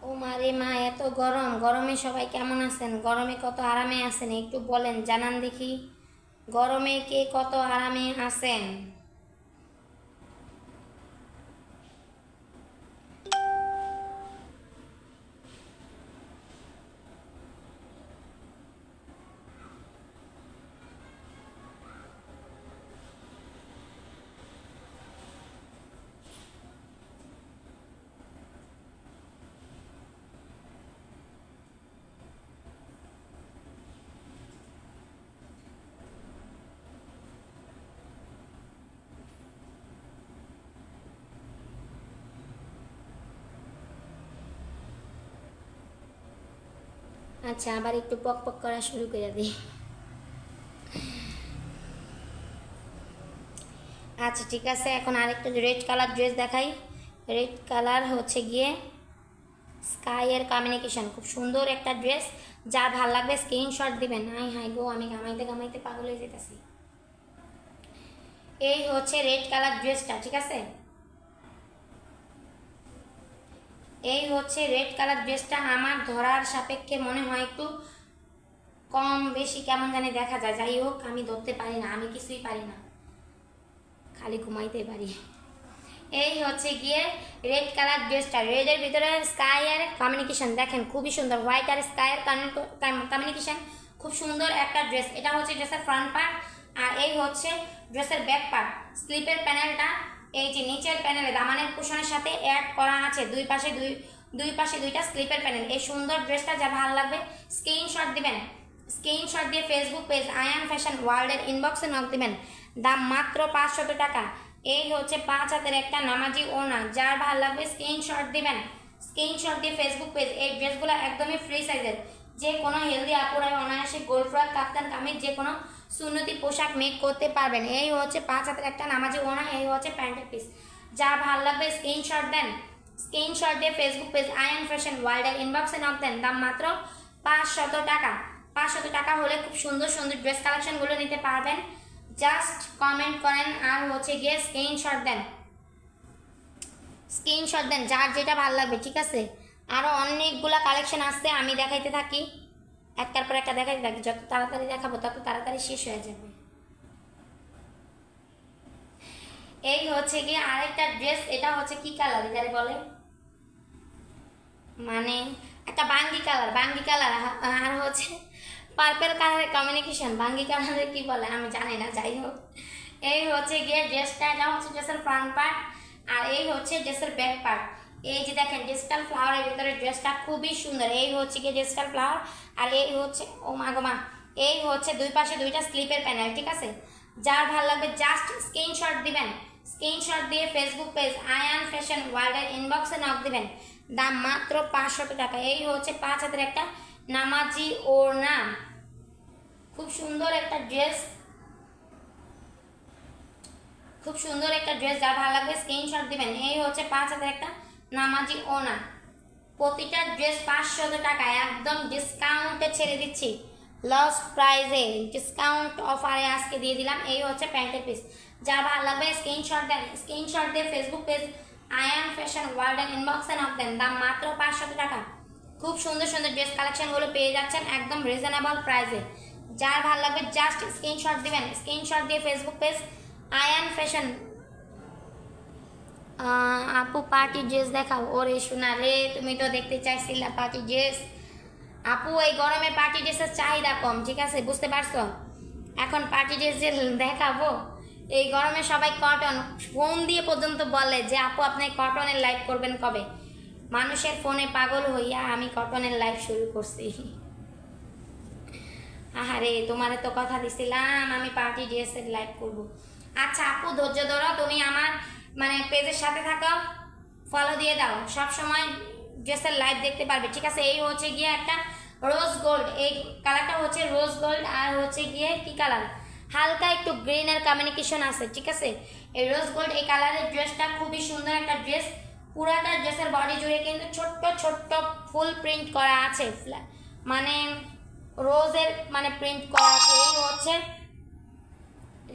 ও মা রে মা, এত গরম। গরমে সবাই কেমন আছেন? গরমে কত আরামে আছেন একটু বলেন, জানান দেখি। গরমে কে কত আরামে আছেন? আচ্ছা, আবার একটু পক পক করা শুরু করে দিই। আচ্ছা ঠিক আছে, এখন আরেকটা রেড কালার ড্রেস দেখাই। রেড কালার হচ্ছে গিয়ে স্কাইয়ের কমিউনিকেশন, খুব সুন্দর একটা ড্রেস। যা ভাল লাগবে স্ক্রিনশট দিবেন। হাই হাই গো, আমি ঘামাইতে ঘামাইতে পাগল হয়ে যেতেছি। এই হচ্ছে রেড কালার ড্রেসটা। ঠিক আছে, এই হচ্ছে রেড কালার ড্রেসটা। আমার ধরার সাপেক্ষে মনে হয় একটু কম বেশি কেমন জানি দেখা যায়। যাই হোক, আমি ধরতে পারি না, আমি কিছুই পারি না, খালি ঘুমাইতে পারি। এই হচ্ছে গিয়ে রেড কালার ড্রেসটা। রেডের ভিতরে স্কাই আর কমিউনিকেশন, দেখেন খুবই সুন্দর। হোয়াইট আর স্কাই আর কমিউনিকেশন, খুব সুন্দর একটা ড্রেস। এটা হচ্ছে ড্রেসের ফ্রন্ট পার্ট, আর এই হচ্ছে ড্রেসের ব্যাক পার্ট। স্লিপের প্যানেলটা এই যে নিচের প্যানেলে দামানের কুশনের সাথে অ্যাড করা আছে। দুই পাশে দুইটা স্লিপের প্যানেল। এই সুন্দর ড্রেসটা যা ভালো লাগবে স্ক্রিনশট দিবেন। স্ক্রিনশট দিয়ে ফেসবুক পেজ আয়ান ফ্যাশন ওয়ার্ল্ডের ইনবক্সে নক দিবেন। দাম মাত্র 500 টাকা। এই হচ্ছে 5 হাতের একটা নামাজি ওড়না, যার ভালো লাগবে স্ক্রিনশট দিবেন। স্ক্রিনশট দিয়ে ফেসবুক পেজ। এই ড্রেসগুলো একদমই ফ্রি সাইজের, যে কোনো হেলদি আপুরাই অনায়াসে গোল ফ্রক, কাপ্তান কামিজ, যে কোনো সুন্নতি পোশাক মেক করতে পারবেন। এই হচ্ছে 5 হাতের একটা নামাজি ওড়না, এই হচ্ছে প্যান্টের পিস। যা ভালো লাগবে স্ক্রিনশট দেন। স্ক্রিনশট দিয়ে ফেসবুক পেজ আয়ান ফ্যাশন ওয়ার্ল্ডের ইনবক্সে নক দেন, দাম মাত্র 500 টাকা। 500 টাকা হলে খুব সুন্দর সুন্দর ড্রেস কালেকশনগুলো নিতে পারবেন। জাস্ট কমেন্ট করেন আর হচ্ছে গিয়ে স্ক্রিনশট দেন, স্ক্রিনশট দেন যার যেটা ভালো লাগবে, ঠিক আছে। আরও অনেকগুলো কালেকশন আসছে, আমি দেখাইতে থাকি, একটার পর একটা দেখাইতে থাকি, যত তাড়াতাড়ি দেখাবো তত তাড়াতাড়ি শেষ হয়ে যাবে। এই হচ্ছে গিয়ে আরেকটা ড্রেস, এটা হচ্ছে কি কালার এটারে বলে, মানে একটা বাঙ্গি কালার, বাঙ্গি কালার আর হচ্ছে পার্পল কালারের কমিউনিকেশন, বাঙ্গি কালারে কি বলে আমি জানি না, যাই হোক। এই হচ্ছে গিয়ে ড্রেসটা, এটা হচ্ছে ড্রেসের ফ্রন্ট পার্ট আর এই হচ্ছে ড্রেসের ব্যাক পার্ট। এই যে দেখেন ডিজিটাল ফ্লাওয়ারের ভিতরে ড্রেসটা খুবই সুন্দর। এই হচ্ছে গিয়ে ডিজিটাল ফ্লাওয়ার আর এই হচ্ছে ও মা গো মা, এই হচ্ছে দুই পাশে দুইটা স্লিপের প্যানেল, ঠিক আছে। যার ভালো লাগবে জাস্ট স্ক্রিনশট দিবেন, স্ক্রিনশট দিয়ে ফেসবুক পেজ আয়ান ফ্যাশন ওয়ার্ল্ডের ইনবক্সে নক দিবেন, দাম মাত্র 500 টাকা। এই হচ্ছে 5 হাতের একটা নামাজি ওড়না, খুব সুন্দর একটা ড্রেস, খুব সুন্দর একটা ড্রেস, যার ভালো লাগবে স্ক্রিনশট দিবেন। এই হচ্ছে 5 হাতের একটা নামাজি ওড়না, প্রতিটা ড্রেস 500 টাকা, একদম ডিসকাউন্টে ছেড়ে দিচ্ছি, লস প্রাইজে ডিসকাউন্ট অফারে আজকে দিয়ে দিলাম। এই হচ্ছে প্যান্টের পিস, যার ভালো লাগবে স্ক্রিনশট দেন, স্ক্রিনশট দিয়ে ফেসবুক পেজ আয়ান ফ্যাশন ওয়ার্ল্ডের ইনবক্সে নক দেন, দাম মাত্র 500 টাকা। খুব সুন্দর সুন্দর ড্রেস কালেকশনগুলো পেয়ে যাচ্ছেন একদম রিজনেবল প্রাইসে। যার ভালো লাগবে জাস্ট স্ক্রিনশট দিবেন, স্ক্রিনশট দিয়ে ফেসবুক পেজ আয়ান ফ্যাশন। আপু পার্টি ড্রেস দেখাও, ওরে শোনা রে, তুমি তো দেখতে চাইছিলা পার্টি ড্রেস। আপু এই গরমে পার্টি ড্রেসের চাহিদা কম, ঠিক আছে, বুঝতে পারছো। এখন পার্টি ড্রেস যে দেখাবো, এই গরমে সবাই কটন, ফোন দিয়ে পর্যন্ত বলে যে আপু আপনি কটনের লাইভ করবেন কবে। মানুষের ফোনে পাগল হইয়া আমি কটনের লাইভ শুরু করছি। আহারে তোমারে তো কথা দিছিলাম আমি পার্টি ড্রেসের লাইভ করব। আচ্ছা আপু ধৈর্য ধরো, তুমি আমার মানে পেজের সাথে থাকো, ফলো দিয়ে দাও, সব সময় ড্রেসের লাইভ দেখতে পারবে, ঠিক আছে। এই হচ্ছে গিয়ে একটা রোজ গোল্ড, এই কালারটা হচ্ছে রোজ গোল্ড আর হচ্ছে গিয়ে কি কালার, হালকা একটু গ্রিনের কমিউনিকেশন আছে, ঠিক আছে। এই রোজ গোল্ড এই কালারের ড্রেসটা খুবই সুন্দর একটা ড্রেস, পুরাটা ড্রেসের বডি জুড়ে কিন্তু ছোট্ট ছোট্ট ফুল প্রিন্ট করা আছে, মানে রোজের মানে প্রিন্ট করা আছে। এই হচ্ছে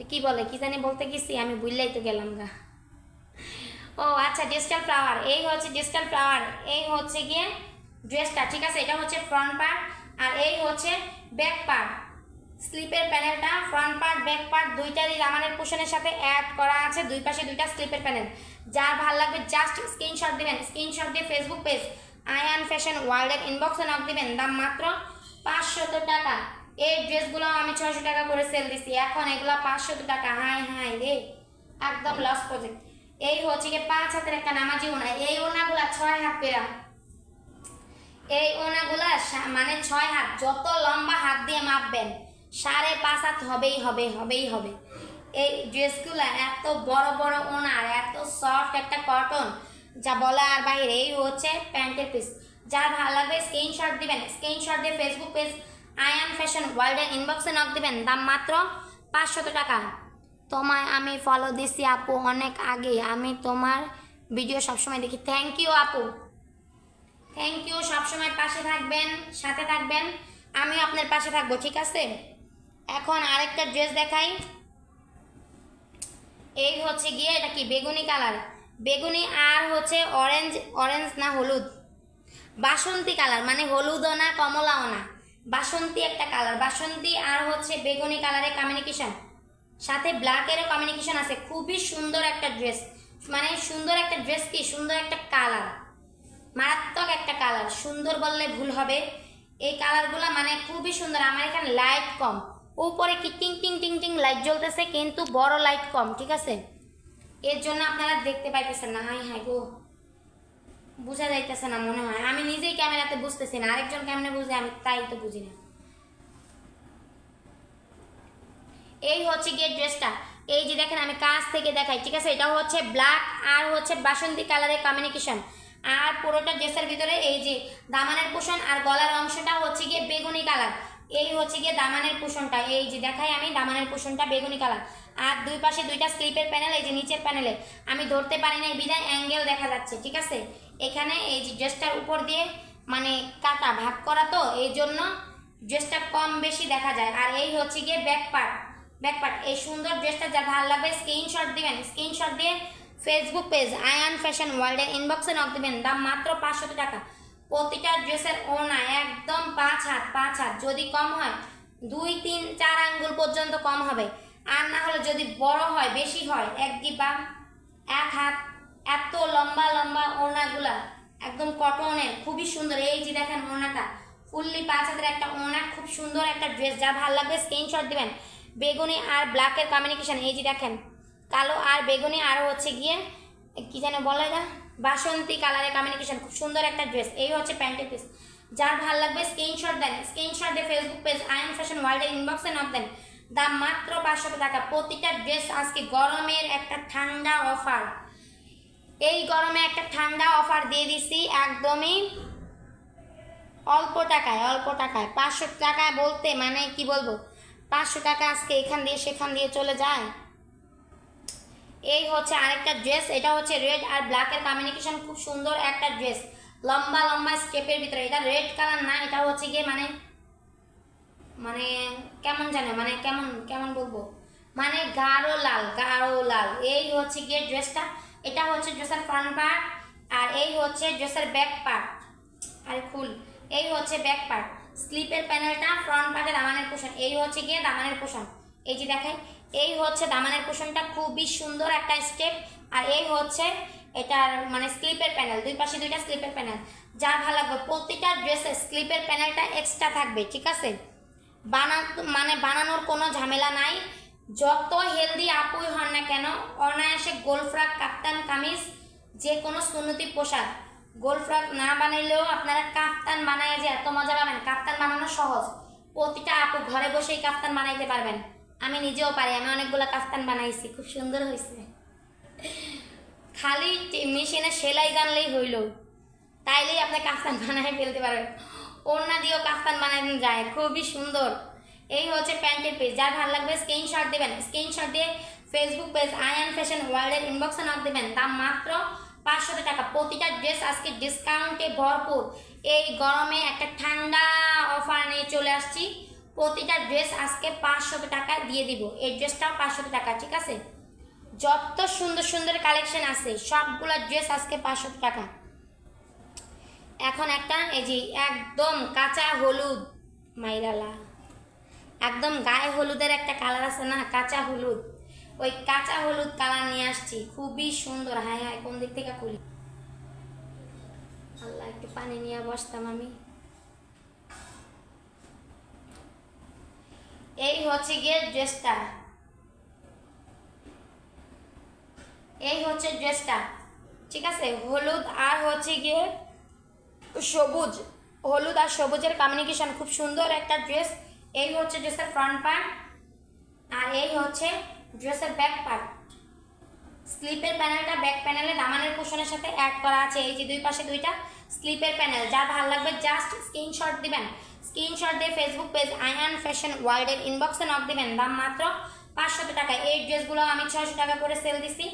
কি বলে, কি জানি বলতে গেছি আমি ভুললেই তো গেলাম গা। ও আচ্ছা ডিজিটাল ফ্লাওয়ার, এই হচ্ছে ডিজিটাল ফ্লাওয়ার, এই হচ্ছে গিয়ে ড্রেসটা, ঠিক আছে। এটা হচ্ছে ফ্রন্ট পার্ট আর এই হচ্ছে ব্যাক পার্ট, স্লিপের প্যানেলটা ফ্রন্ট পার্ট ব্যাক পার্ট দুইটারই রামানের পোশনের সাথে অ্যাড করা আছে, দুই পাশে দুইটা স্লিপের প্যানেল। যার ভালো লাগবে জাস্ট স্ক্রিনশট দিবেন, স্ক্রিনশট দিয়ে ফেসবুক পেজ আয়ান ফ্যাশন ওয়ার্ল্ডের ইনবক্সে নক দিবেন, দাম মাত্র 500 টাকা। এই ড্রেসগুলো আমি 600 টাকা করে সেল দিছি, এখন এগুলো 500 টাকা, হাই হাই রে, একদম লস প্রজেক্ট। এই হচ্ছে কি 5 হাতের একটা নামাজি ওনা, এই ওনাগুলা 6 হাত পেরা, এই ওনাগুলা মানে 6 হাত, যত লম্বা হাত দিয়ে মাপবেন 5.5 হাত হবেই হবে হবেই হবে। এই ড্রেসগুলা এত বড় বড় ওনার, এত সফট একটা কটন, যা বলা আর বাইরে। এই হচ্ছে প্যান্টের পিস, যার ভালো লাগবে স্ক্রিনশট দিবেন, স্ক্রিনশট দিয়ে ফেসবুক পেজ আয়ান ফ্যাশন ওয়ার্ল্ডের ইনবক্সে নক দিবেন, দাম মাত্র 500 টাকা। তোমায় আমি ফলো দিছি আপু অনেক আগে, আমি তোমার ভিডিও সবসময় দেখি। থ্যাংক ইউ আপু, থ্যাংক ইউ, সবসময় পাশে থাকবেন, সাথে থাকবেন, আমিও আপনার পাশে থাকবো, ঠিক আছে। এখন আরেকটা ড্রেস দেখাই, এই হচ্ছে গিয়ে এটা কি বেগুনি কালার, বেগুনি আর হচ্ছে অরেঞ্জ, অরেঞ্জ না হলুদ, বাসন্তী কালার, মানে হলুদও না কমলাও না, বাসন্তী একটা কালার, বাসন্তী আর হচ্ছে বেগুনি কালারের কমিউনিকেশন, সাথে ব্ল্যাকেরও কমিউনিকেশন আছে। খুবই সুন্দর একটা ড্রেস, মানে সুন্দর একটা ড্রেস কি সুন্দর একটা কালার, মারাত্মক একটা কালার, সুন্দর বললে ভুল হবে। এই কালারগুলো মানে খুবই সুন্দর। আমার এখানে লাইট কম, উপরে কি টিং টিং টিং টিং লাইট জ্বলতেছে কিন্তু বড় লাইট কম, ঠিক আছে, এর জন্য আপনারা দেখতে পাইতেছেন না। হাই হাই গো, বোঝা যাইতেছে না মনে হয়, আমি নিজেই ক্যামেরাতে বুঝতেছি না, আরেকজন কেমনে বুঝে আমি তাই তো বুঝি না। এই হচ্ছে গিয়ে ড্রেসটা, এই যে দেখেন আমি কাছ থেকে দেখাই, ঠিক আছে। এটা হচ্ছে ব্ল্যাক আর হচ্ছে বাসন্তী কালারের কমিউনিকেশন, আর পুরোটা ড্রেসের ভিতরে এই যে দামানের পোষণ আর গলার অংশটা হচ্ছে গিয়ে বেগুনি কালার। এই হচ্ছে গিয়ে দামানের পোষণটা, এই যে দেখাই আমি দামানের পোষণটা বেগুনি কালার, আর দুই পাশে দুইটা স্লিপের প্যানেল, এই যে নিচের প্যানেলে আমি ধরতে পারি না, এই বিধায় অ্যাঙ্গেল দেখা যাচ্ছে, ঠিক আছে। এখানে এই যে ড্রেসটার উপর দিয়ে মানে কাটা ভাগ করা, তো এই জন্য ড্রেসটা কম বেশি দেখা যায়। আর এই হচ্ছে গিয়ে ব্যাক পার্ট। এই সুন্দর ড্রেসটা যা ভালো লাগবে স্ক্রিনশট দিবেন, স্ক্রিনশট দিয়ে ফেসবুক পেজ আয়ান ফ্যাশন ওয়ার্ল্ডের ইনবক্সে নক দিবেন। দাম মাত্র 500 টাকা। প্রতিটা ড্রেসের ওড়না একদম 5 হাত, যদি কম হয় 2, 3, 4 আঙ্গুল পর্যন্ত কম হবে, আর না হলে যদি বড় হয় বেশি হয় 1 ডিব্বা 1 হাত। এত লম্বা লম্বা ওড়নাগুলা একদম কটনের, খুবই সুন্দর। এই যে দেখেন ওড়নাটা ফুললি 5 হাতের একটা ওড়না, খুব সুন্দর একটা ড্রেস। যা ভালো লাগবে স্ক্রিনশট দিবেন। বেগুনি আর ব্ল্যাকের কমিউনিকেশন, এই যে দেখেন কালো আর বেগুনি, আর হচ্ছে গিয়ে কি যেন বলে না, বাসন্তী কালারের কমিউনিকেশন, খুব সুন্দর একটা ড্রেস। এই হচ্ছে প্যান্টের পিস। যার ভালো লাগবে স্ক্রিনশট দেন, স্ক্রিনশট দিয়ে ফেসবুক পেজ আয়ান ফ্যাশন ওয়ার্ল্ডের ইনবক্সে নক দেন। দাম মাত্র 500 টাকা। প্রতিটা ড্রেস আজকে গরমের একটা ঠান্ডা অফার, এই গরমে একটা ঠান্ডা অফার দিয়ে দিছি একদমই অল্প টাকায়। 500 টাকায় বলতে মানে কি বলবো, 500 টাকা আজকে এখান দিয়ে সেখান দিয়ে চলে যায়। এই হচ্ছে আরেকটা ড্রেস, এটা হচ্ছে রেড আর ব্ল্যাকের কমিউনিকেশন, খুব সুন্দর একটা ড্রেস, লম্বা লম্বা স্টেপের ভিতরে। এটা রেড কালার না, এটা হচ্ছে গিয়ে মানে মানে কেমন জানে, মানে কেমন বলবো, মানে গাঢ় লাল। এই হচ্ছে গিয়ে ড্রেসটা, এটা হচ্ছে ড্রেসের ফ্রন্ট পার্ট, আর এই হচ্ছে ড্রেসের ব্যাক পার্ট। আর ফুল এই হচ্ছে ব্যাক পার্ট, স্লিপের প্যানেলটা, ফ্রন্ট পার্টে দামানের পোষণ, এই হচ্ছে গিয়ে দামানের পোষণ। এই যে দেখেন এই হচ্ছে দামানের পোষণটা, খুবই সুন্দর একটা স্টেপ। আর এই হচ্ছে এটার মানে স্লিপের প্যানেল, দুই পাশে দুইটা স্লিপের প্যানেল। যা ভালো লাগবে প্রতিটা ড্রেসের স্লিপের প্যানেলটা এক্সট্রা থাকবে, ঠিক আছে। বানানোর কোনো ঝামেলা নাই। যত হেলদি আপুই হন না কেন, অনায়াসে গোল ফ্রক, কাপ্তান কামিজ, যে কোনো সুন্নতি পোশাক, গোল ফ্রক না বানাইলেও আপনারা কাফতান বানায় যে এত মজা পাবেন। কাফতান বানানো সহজ, প্রতিটা আপু ঘরে বসেই কাফতান বানাইতে পারবেন। আমি নিজেও পারি, আমি অনেকগুলো কাফতান বানাইছি, খুব সুন্দর হয়েছে। খালি মেশিনে সেলাই জানলেই হইল, তাইলেই আপনি কাফতান বানাই ফেলতে পারবেন। ওড়না দিয়েও কাফতান বানানো যায়, খুবই সুন্দর। এই হচ্ছে প্যান্টের পেজ। যার ভালো লাগবে স্ক্রিনশট দেবেন, স্ক্রিনশট দিয়ে ফেসবুক পেজ আয়ান ফ্যাশন ওয়ার্ল্ডের ইনবক্সে নক দেবেন। দাম মাত্র 500 টাকা। প্রতিটা ড্রেস আজকে ডিসকাউন্টে ভরপুর। এই গরমে একটা ঠান্ডা অফার নিয়ে চলে আসছি। প্রতিটা ড্রেস আজকে 500 টাকায় দিয়ে দিব। এই ড্রেসটাও 500 টাকা, ঠিক আছে। যত সুন্দর সুন্দর কালেকশন আছে সবগুলো ড্রেস আজকে 500 টাকা। এখন একটা এই যে একদম কাঁচা হলুদ মাইরালা, একদম গায়ে হলুদের একটা কালার আছে না, কাঁচা হলুদ, ওই কাঁচা হলুদ কালার নিয়ে আসছি, খুবই সুন্দর। হায় হায়, কোন দিক থেকে খুলি, আল্লাহ একটু পানি নিয়ে বসতাম আমি। এই হচ্ছে গিয়ে ড্রেসটা, এই হচ্ছে ড্রেসটা, ঠিক আছে। হলুদ আর হচ্ছে গিয়ে সবুজ, হলুদ আর সবুজের কমিউনিকেশন, খুব সুন্দর একটা ড্রেস। এই হচ্ছে ড্রেসের ফ্রন্ট পার্ট, আর এই হচ্ছে ড্রেসের ব্যাক পার্ট। স্লিপের প্যানেলটা ব্যাক প্যানেলে দামানের কুশনের সাথে অ্যাড করা আছে। এই যে দুই পাশে দুইটা স্লিপের প্যানেল। যা ভালো লাগবে জাস্ট স্ক্রিনশট দিবেন, স্ক্রিনশট দিয়ে ফেসবুক পেজ আয়ান ফ্যাশন ওয়ার্ল্ডের ইনবক্সে নক দিবেন। দাম মাত্র 500 টাকা। এই ড্রেসগুলো আমি 600 টাকা করে সেল দিছি,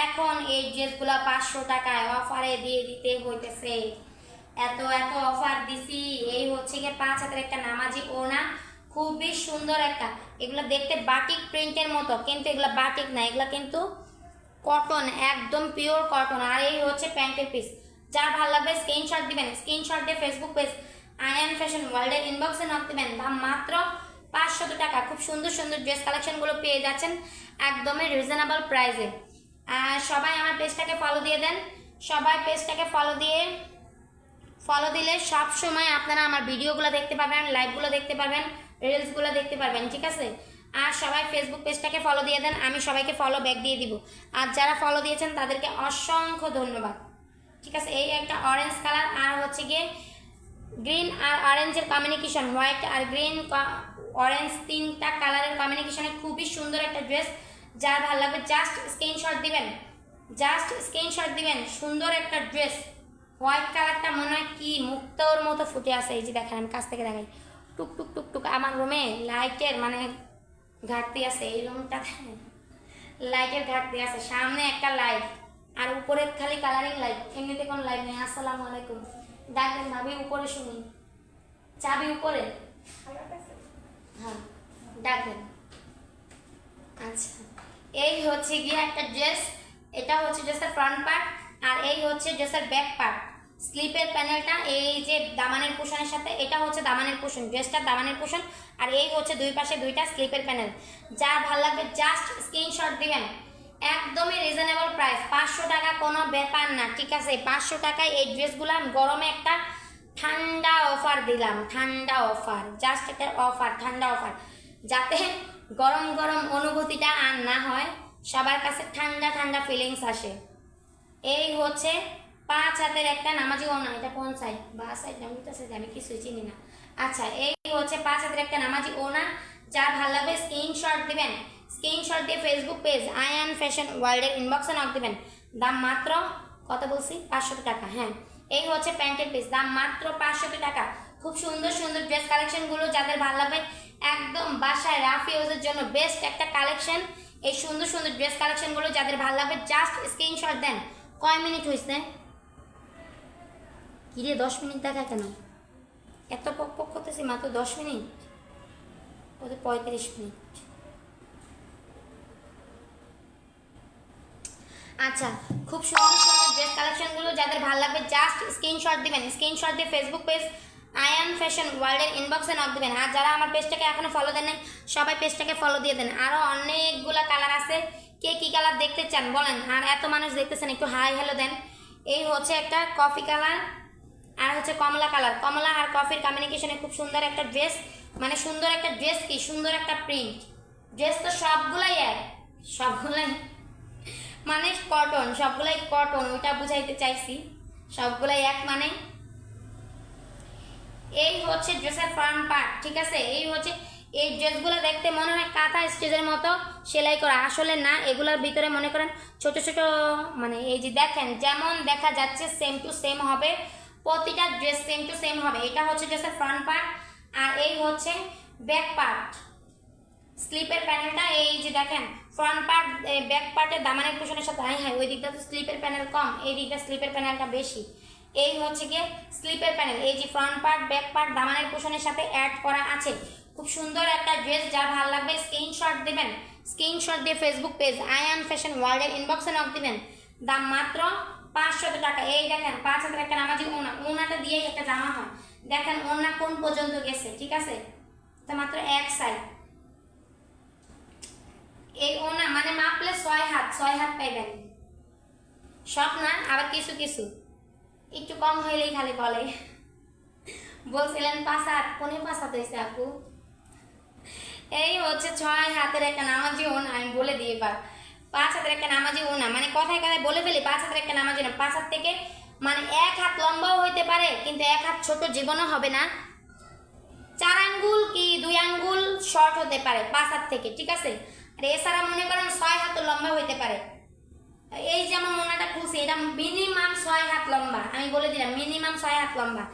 এখন এই ড্রেসগুলো 500 টাকায় অফারে দিয়ে দিতে হইতেছে। এত অফার দিছি। এই হচ্ছে গিয়ে 5 হাতের একটা নামাজি ওড়না, খুবই সুন্দর একটা। এগুলো দেখতে বাটিক প্রিন্টের মতো, কিন্তু এগুলো বাটিক না, এগুলো কিন্তু কটন, একদম পিওর কটন। আর এই হচ্ছে প্যান্টের পিস। যার ভালো লাগবে স্ক্রিনশট দিবেন, স্ক্রিনশট দিয়ে ফেসবুক পেজ আয়ান ফ্যাশন ওয়ার্ল্ডের ইনবক্সে নক দিবেন। দাম মাত্র 500 টাকা। খুব সুন্দর সুন্দর ড্রেস কালেকশনগুলো পেয়ে যাচ্ছেন একদমই রিজনেবল প্রাইসে। আর সবাই আমার পেজটাকে ফলো দিয়ে দেন, সবাই পেজটাকে ফলো দিলে সব সময় আপনারা আমার ভিডিওগুলো দেখতে পাবেন, লাইভগুলো দেখতে পারবেন, রিলসগুলো দেখতে পারবেন, ঠিক আছে। আর সবাই ফেসবুক পেজটাকে ফলো দিয়ে দেন, আমি সবাইকে ফলো ব্যাক দিয়ে দিব। আর যারা ফলো দিয়েছেন তাদেরকে অসংখ্য ধন্যবাদ, ঠিক আছে। এই একটা অরেঞ্জ কালার, আর হচ্ছে গিয়ে গ্রিন আর অরেঞ্জের কমিউনিকেশন, হোয়াইট আর গ্রিন অরেঞ্জ, তিনটা কালারের কমিউনিকেশনে খুবই সুন্দর একটা ড্রেস। যার ভালো লাগবে জাস্ট স্ক্রিনশট দিবেন, জাস্ট স্ক্রিনশট দিবেন। সুন্দর একটা ড্রেস, হোয়াইট কালারটা মনে হয় কি মুক্তোর মতো ফুটে আছে। এই যে দেখেন, আমি কাছ থেকে দেখাই, টুক টুক টুক টুক। আমার রুমে লাইটের মানে ঘাটতি আছে, এই রুমটা লাইটের ঘাটতি আছে, সামনে একটা লাইট আর উপরে খালি কালারিং লাইট, এমনিতে কোনো লাইট নেই। আসসালামু আলাইকুম, ডাকবেন ভাবি উপরে শুনি, চাবি উপরে, হ্যাঁ ডাকবেন। আচ্ছা, এই হচ্ছে গিয়ে একটা ড্রেস, এটা হচ্ছে ড্রেসের ফ্রন্ট পার্ট আর এই হচ্ছে ড্রেসের ব্যাক পার্ট। স্লিপের প্যানেলটা এই যে দামানের কুশনের সাথে, এটা হচ্ছে দামানের কুশন, ড্রেসটার দামানের কুশন, আর এই হচ্ছে দুই পাশে দুইটা স্লিপের প্যানেল। যার ভালো লাগবে জাস্ট স্ক্রিনশট দিবেন, একদমই রিজনেবল প্রাইস, 500 টাকা কোনো ব্যাপার না, ঠিক আছে? 500 টাকায় এই ড্রেসগুলো গরমে একটা ঠান্ডা অফার দিলাম, ঠান্ডা অফার, জাস্ট একটা অফার, ঠান্ডা অফার, যাতে গরম গরম অনুভূতিটা আর না হয়, সবার কাছে ঠান্ডা ঠান্ডা ফিলিংস আসে। এই হচ্ছে 5 হাতের একটা নামাজি ওনা, এটা কোন সাইড বা সাইড আমি কিছুই চিনি না। আচ্ছা, এই হচ্ছে 5 হাতের একটা নামাজি ওনা, যার ভালো লাগবে স্ক্রিনশট দিবেন, স্ক্রিনশট দিয়ে ফেসবুক পেজ আয়ান ফ্যাশন ওয়ার্ল্ডের ইনবক্সে নক দিবেন। দাম মাত্র কত বলছি? 500 টাকা। হ্যাঁ, এই হচ্ছে প্যান্টের পিস, দাম মাত্র 500 টাকা। খুব সুন্দর সুন্দর ড্রেস কালেকশনগুলো যাদের ভালো লাগবে, একদম বাসায় রাফ ইউজের জন্য বেস্ট একটা কালেকশন। এই সুন্দর সুন্দর ড্রেস কালেকশনগুলো যাদের ভালো লাগবে জাস্ট স্ক্রিনশট দেন। কয় মিনিট হয়েছে? কিরে 10 মিনিট দেখা কেন? এত পক পক করতেছি, মাত্র 10 মিনিট, ওদের 35 মিনিট। আচ্ছা, খুব সুন্দর সুন্দর ড্রেস কালেকশনগুলো যাদের ভালো লাগবে জাস্ট স্ক্রিনশট দিবেন, স্ক্রিনশট দিয়ে ফেসবুক পেজ আয়ান ফ্যাশন ওয়ার্ল্ডের ইনবক্সে নক দিবেন। আর যারা আমার পেজটাকে এখনো ফলো দেন নাই, সবাই পেজটাকে ফলো দিয়ে দেন। আরও অনেকগুলো কালার আছে, কে কী কালার দেখতে চান বলেন? আর এত মানুষ দেখতেছেন, একটু হাই হ্যালো দেন। এই হচ্ছে একটা কফি কালার আর হচ্ছে কমলা কালার, কমলা আর কফির কমিউনিকেশনে খুব সুন্দর একটা ড্রেস, মানে সুন্দর একটা ড্রেস কি সুন্দর একটা প্রিন্ট। ড্রেস তো সবগুলাই এক, সবগুলাই মানে কটন, সবগুলাই কটন, ওইটা বুঝাইতে চাইছি, সবগুলাই এক মানে। এই হচ্ছে ড্রেসের ফ্রন্ট পার্ট, ঠিক আছে? এই হচ্ছে, এই ড্রেসগুলো দেখতে মনে হয় কাঁথা স্টিচের মতো সেলাই করা, আসলে না, এগুলোর ভিতরে মনে করেন ছোট ছোট, মানে এই যে দেখেন যেমন দেখা যাচ্ছে সেম টু সেম হবে, প্রতিটা ড্রেস সেম টু সেম হবে। এটা হচ্ছে ড্রেসের ফ্রন্ট পার্ট আর এই হচ্ছে ব্যাক পার্ট। স্লিপের প্যানেলটা এই যে দেখেন, ফ্রন্ট পার্ট ব্যাক পার্টের দামানের কুশনের সাথে, হ্যাঁ ওই দিকটা তো স্লিপের প্যানেল কম, এই দিকটা স্লিপের প্যানেলটা বেশি। এই হচ্ছে গিয়ে স্লিপের প্যানেল, এই যে ফ্রন্ট পার্ট ব্যাক পার্ট দামানের কুশনের সাথে অ্যাড করা আছে। খুব সুন্দর একটা ড্রেস, যার ভালো লাগবে স্ক্রিনশট দিবেন, স্ক্রিনশট দিয়ে ফেসবুক পেজ আয়ান ফ্যাশন ওয়ার্ল্ডের ইনবক্সে নক দিবেন। দাম মাত্র 500 টাকা। এই দেখেন 5 হাজার একটা নামাজি ওনা, ওনাটা দিয়েই একটা জামা হয়, দেখেন ওনা কোন পর্যন্ত গেছে, ঠিক আছে? তো মাত্র এক সাইড, এই ওনা মানে মাপলে 6 হাত, 6 হাত পাইবেন, সব না, আবার কিছু কিছু একটু কম হইলেই খালি বলে। বলছিলেন 5 হাত, কোনে 5 হাত হয়েছে আপু? এই হচ্ছে 6 হাতের একটা নামাজি ওনা, আমি বলে দিই এবার, 5 হাতের একটা নামাজি ওনা, মানে কথায় কথায় বলে ফেলি 5 হাতের একটা নামাজি ওনা। 5 হাত থেকে মানে 1 হাত লম্বাও হইতে পারে, কিন্তু 1 হাত ছোট জীবনও হবে না, 4 আঙ্গুল কি 2 আঙ্গুল শর্ট হতে পারে 5 হাত থেকে, ঠিক আছে? আর এছাড়া মনে করেন 6 হাত লম্বা হইতে পারে। এই যেমন ওনাটা খুলছি, এটা মিনিমাম 6 হাত লম্বা, আমি বলে দিলাম মিনিমাম 6 হাত লম্বা।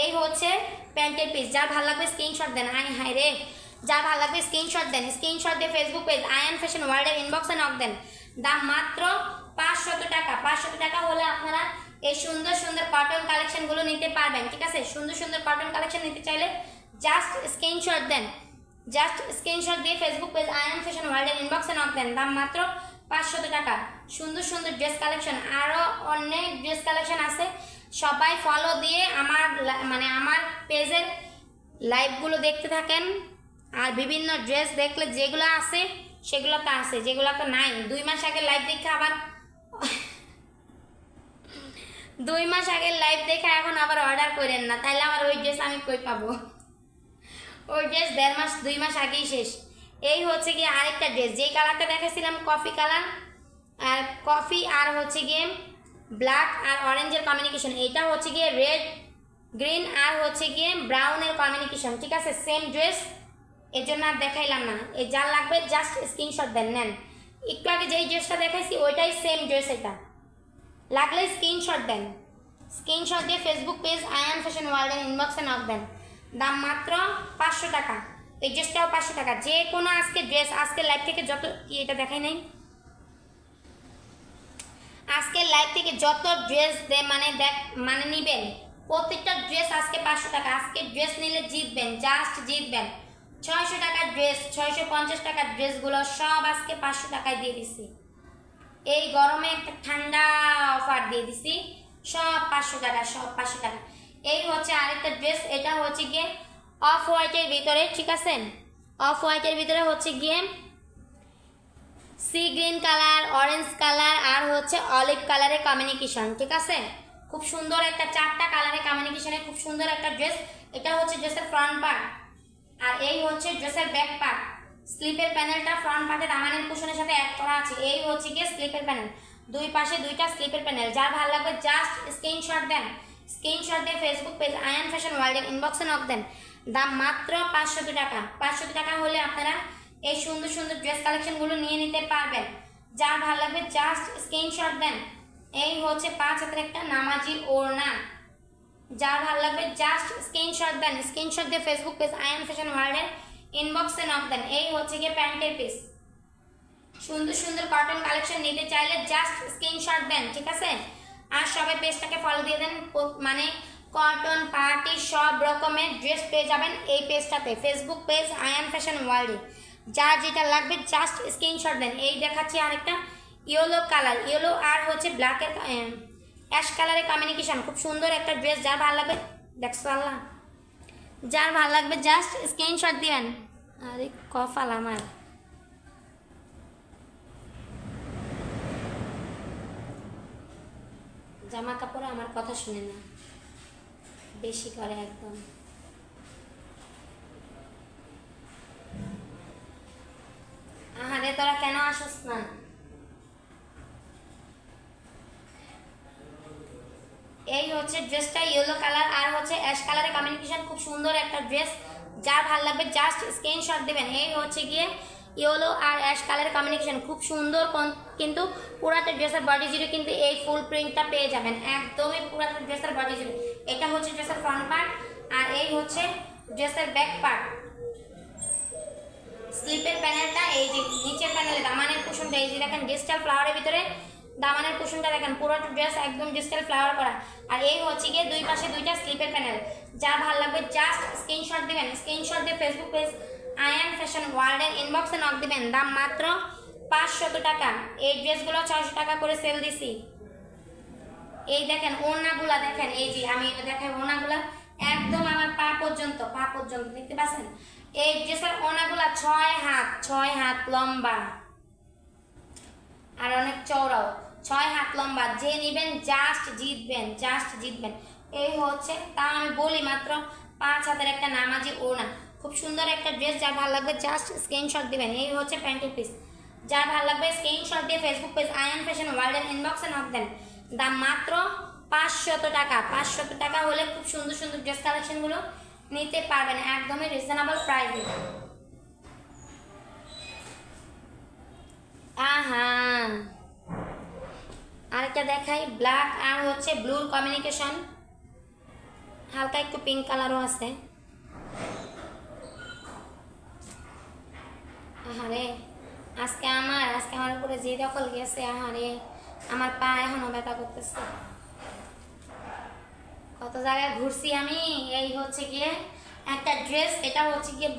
এই হচ্ছে প্যান্টের পিস, যার ভালো লাগবে স্ক্রিনশট দেন। হাই রে, যার ভালো লাগবে স্ক্রিনশট দেন, স্ক্রিনশট দিয়ে ফেসবুক পেজ আয়ান ফ্যাশন ওয়ার্ল্ডের ইনবক্সে নক দেন। দাম মাত্র 500 টাকা। 500 টাকা হলে আপনারা এই সুন্দর সুন্দর কটন কালেকশনগুলো নিতে পারবেন, ঠিক আছে? সুন্দর সুন্দর কটন কালেকশন নিতে চাইলে জাস্ট স্ক্রিনশট দেন, জাস্ট স্ক্রিনশট দিয়ে ফেসবুক পেজ আয়ান ফ্যাশন ওয়ার্ল্ডের ইনবক্সে নক দেন। দাম মাত্র 500 টাকা। সুন্দর সুন্দর ড্রেস কালেকশন, আরও অনেক ড্রেস কালেকশন আছে, সবাই ফলো দিয়ে আমার মানে আমার পেজের লাইভগুলো দেখতে থাকেন। আর বিভিন্ন ড্রেস দেখলে যেগুলো আছে সেগুলো তো আছে, যেগুলো তো নাই, 2 মাস আগে লাইভ দেখে আবার 2 মাস আগের লাইভ দেখে এখন আবার অর্ডার করেন না, তাইলে আমার ওই ড্রেস আমি কই পাবো? ওই ড্রেস 1.5 মাস 2 মাস আগেই শেষ। এই হচ্ছে গিয়ে আরেকটা ড্রেস, যেই কালারটা দেখেছিলাম কফি কালার, আর কফি আর হচ্ছে গিয়ে ব্ল্যাক আর অরেঞ্জের কমিউনিকেশন, এইটা হচ্ছে গিয়ে রেড গ্রিন আর হচ্ছে গিয়ে ব্রাউনের কমিউনিকেশন, ঠিক আছে? সেম ড্রেস, এর জন্য আর দেখাইলাম না। এই যার লাগবে জাস্ট স্ক্রিনশট দেন, নেন। একটু আগে যেই ড্রেসটা দেখাইছি ওইটাই সেম ড্রেস, এটা লাগলে স্ক্রিনশট দেন, স্ক্রিনশট দিয়ে ফেসবুক পেজ আয়ান ফ্যাশন ওয়ার্ল্ডের ইনবক্সে নক দেন। দাম মাত্র 500 টাকা। এই ড্রেসটাও 500 টাকা। যে কোনো আজকে ড্রেস, আজকে লাইভ থেকে যত কি এটা দেখাই নাই, আজকের লাইভ থেকে যত ড্রেস মানে নিবেন, প্রত্যেকটা ড্রেস আজকে 500 টাকা। আজকে ড্রেস নিলে জিতবেন, জাস্ট জিতবেন। 600 টাকার ড্রেস, 650 টাকার ড্রেসগুলো সব আজকে 500 টাকায় দিয়ে দিছি। এই গরমে একটা ঠান্ডা অফার দিয়ে দিছি, সব 500 টাকা, সব 500 টাকা। এই হচ্ছে আরেকটা ড্রেস, এটা হচ্ছে গিয়ে অফ হোয়াইটের ভিতরে, ঠিক আছে? অফ হোয়াইটের ভিতরে হচ্ছে গিয়ে sea green colour, orange colour আর হচ্ছে অলিভ কালারের কমিউনিকেশন, ঠিক আছে? খুব সুন্দর একটা 4টা কালারের কমিউনিকেশনে খুব সুন্দর একটা ড্রেস। এটা হচ্ছে ড্রেসের ফ্রন্ট পার্ট, আর এই হচ্ছে ড্রেসের ব্যাক পার্ট। স্লিপের প্যানেলটা ফ্রন্ট পার্টে দামানের কুশনের সাথে অ্যাড করা আছে। এই হচ্ছে গিয়ে স্লিপের প্যানেল, দুই পাশে দুইটা স্লিপের প্যানেল। যার ভালো লাগবে জাস্ট স্ক্রিনশট দেন, স্ক্রিনশট দিয়ে ফেসবুক পেজ আয়ান ফ্যাশন ওয়ার্ল্ডের ইনবক্সে নক দেন। দাম মাত্র 500 টাকা। 500 টাকা হলে আপনারা এই সুন্দর সুন্দর ড্রেস কালেকশনগুলো নিয়ে নিতে পারবেন। যার ভালো লাগবে জাস্ট স্ক্রিনশট দেন। এই হচ্ছে 5 হাতের একটা নামাজি ওড়না। যার ভালো লাগবে জাস্ট স্ক্রিনশট দেন, স্ক্রিনশট দিয়ে ফেসবুক পেজ আয়ান ফ্যাশন ওয়ার্ল্ডের ইনবক্সে নক দেন। এই হচ্ছে গিয়ে প্যান্টের পিস। সুন্দর সুন্দর কটন কালেকশন নিতে চাইলে জাস্ট স্ক্রিনশট দেন, ঠিক আছে? আর সবাই পেজটাকে ফলো দিয়ে দেন। মানে কটন পার্টি সব রকমের ড্রেস পেয়ে যাবেন এই পেজটাতে, ফেসবুক পেজ আয়ান ফ্যাশন ওয়ার্ল্ডে। যার যেটা লাগবে জাস্ট স্ক্রিনশট দেন। এই দেখাচ্ছি আরেকটা ইয়েলো কালার, ইয়েলো আর হচ্ছে ব্ল্যাকের অ্যাশ কালারের কমিউনিকেশন, খুব সুন্দর একটা ড্রেস। যার ভালো লাগবে দেখছো আল্লাহ, যার ভালো লাগবে জাস্ট স্ক্রিনশট দিবেন। আরে কফাল আমার, জামা কাপড়ে আমার কথা শুনে না, বেশি করে একদম। আহারে তোরা কেন আসস না? এই হচ্ছে ড্রেসটা ইয়েলো কালার আর হচ্ছে অ্যাশ কালারের কমিউনিকেশন, খুব সুন্দর একটা ড্রেস। যার ভালো লাগবে জাস্ট স্ক্রিনশট দেবেন। এই হচ্ছে গিয়ে ইয়েলো আর অ্যাশ কালারের কমিউনিকেশন, খুব সুন্দর। কিন্তু পুরাটা ড্রেসের বডি জুড়ে কিন্তু এই ফুল প্রিন্টটা পেয়ে যাবেন, একদমই পুরাটা ড্রেসের বডি জুড়ে। এটা হচ্ছে ড্রেসের ফ্রন্ট পার্ট আর এই হচ্ছে ড্রেসের ব্যাক পার্ট। স্লিপের প্যানেলটা এই যে নিচের প্যানেলে দামানের কুশনটা এই যে দেখেন ডিজিটাল ফ্লাওয়ারের ভিতরে দামানের কুশনটা দেখেন, পুরো ড্রেস একদম ডিজিটাল ফ্লাওয়ার করা। আর এই হচ্ছে গিয়ে দুই পাশে দুইটা স্লিপের প্যানেল। যা ভালো লাগবে জাস্ট স্ক্রিনশট দিবেন, স্ক্রিনশট দিয়ে ফেসবুক পেজ আয়ান ফ্যাশন ওয়ার্ল্ডের ইনবক্সে নক দিবেন। দাম মাত্র 500 টাকা। এই ড্রেসগুলো 600 টাকা করে সেল দিছি। এই দেখেন ওড়নাগুলা দেখেন, এই যে আমি দেখেন ওড়নাগুলা একদম আমার পা পর্যন্ত, পা পর্যন্ত দেখতে পাচ্ছেন? এই ড্রেসের ওড়নাগুলা 6 হাত লম্বা আর অনেক চওড়াও, 6 হাত লম্বা। যে নেবেন জাস্ট জিতবেন, জাস্ট জিতবেন। এই হচ্ছে, তা আমি বলি মাত্র 5 হাতের একটা নামাজি ওড়না, খুব সুন্দর একটা ড্রেস। যার ভালো লাগবে জাস্ট স্ক্রিনশট দিবেন। এই হচ্ছে প্যান্টের পিস। যার ভালো লাগবে স্ক্রিনশট দিয়ে ফেসবুক পেজ আয়ান ফ্যাশন ওয়ার্ল্ডের ইনবক্সে নক দেন। দাম মাত্র 500 টাকা। 500 টাকা হলে খুব সুন্দর সুন্দর ড্রেস কালেকশনগুলো নিতে পারবেন একদমই রিজনেবল প্রাইসে। আহা, আরেকটা দেখাই, ব্ল্যাক আর হচ্ছে ব্লুর কমিউনিকেশন, হালকা একটু পিঙ্ক কালারও আছে। আহারে আজকে আমার উপরে যে দখল গেছে, আহারে আমার পা এখনো ব্যথা করতেছে। কত জায়গায় ঘুরছি আমি। এই হচ্ছে গিয়ে একটা ড্রেস, এটা হচ্ছে গিয়ে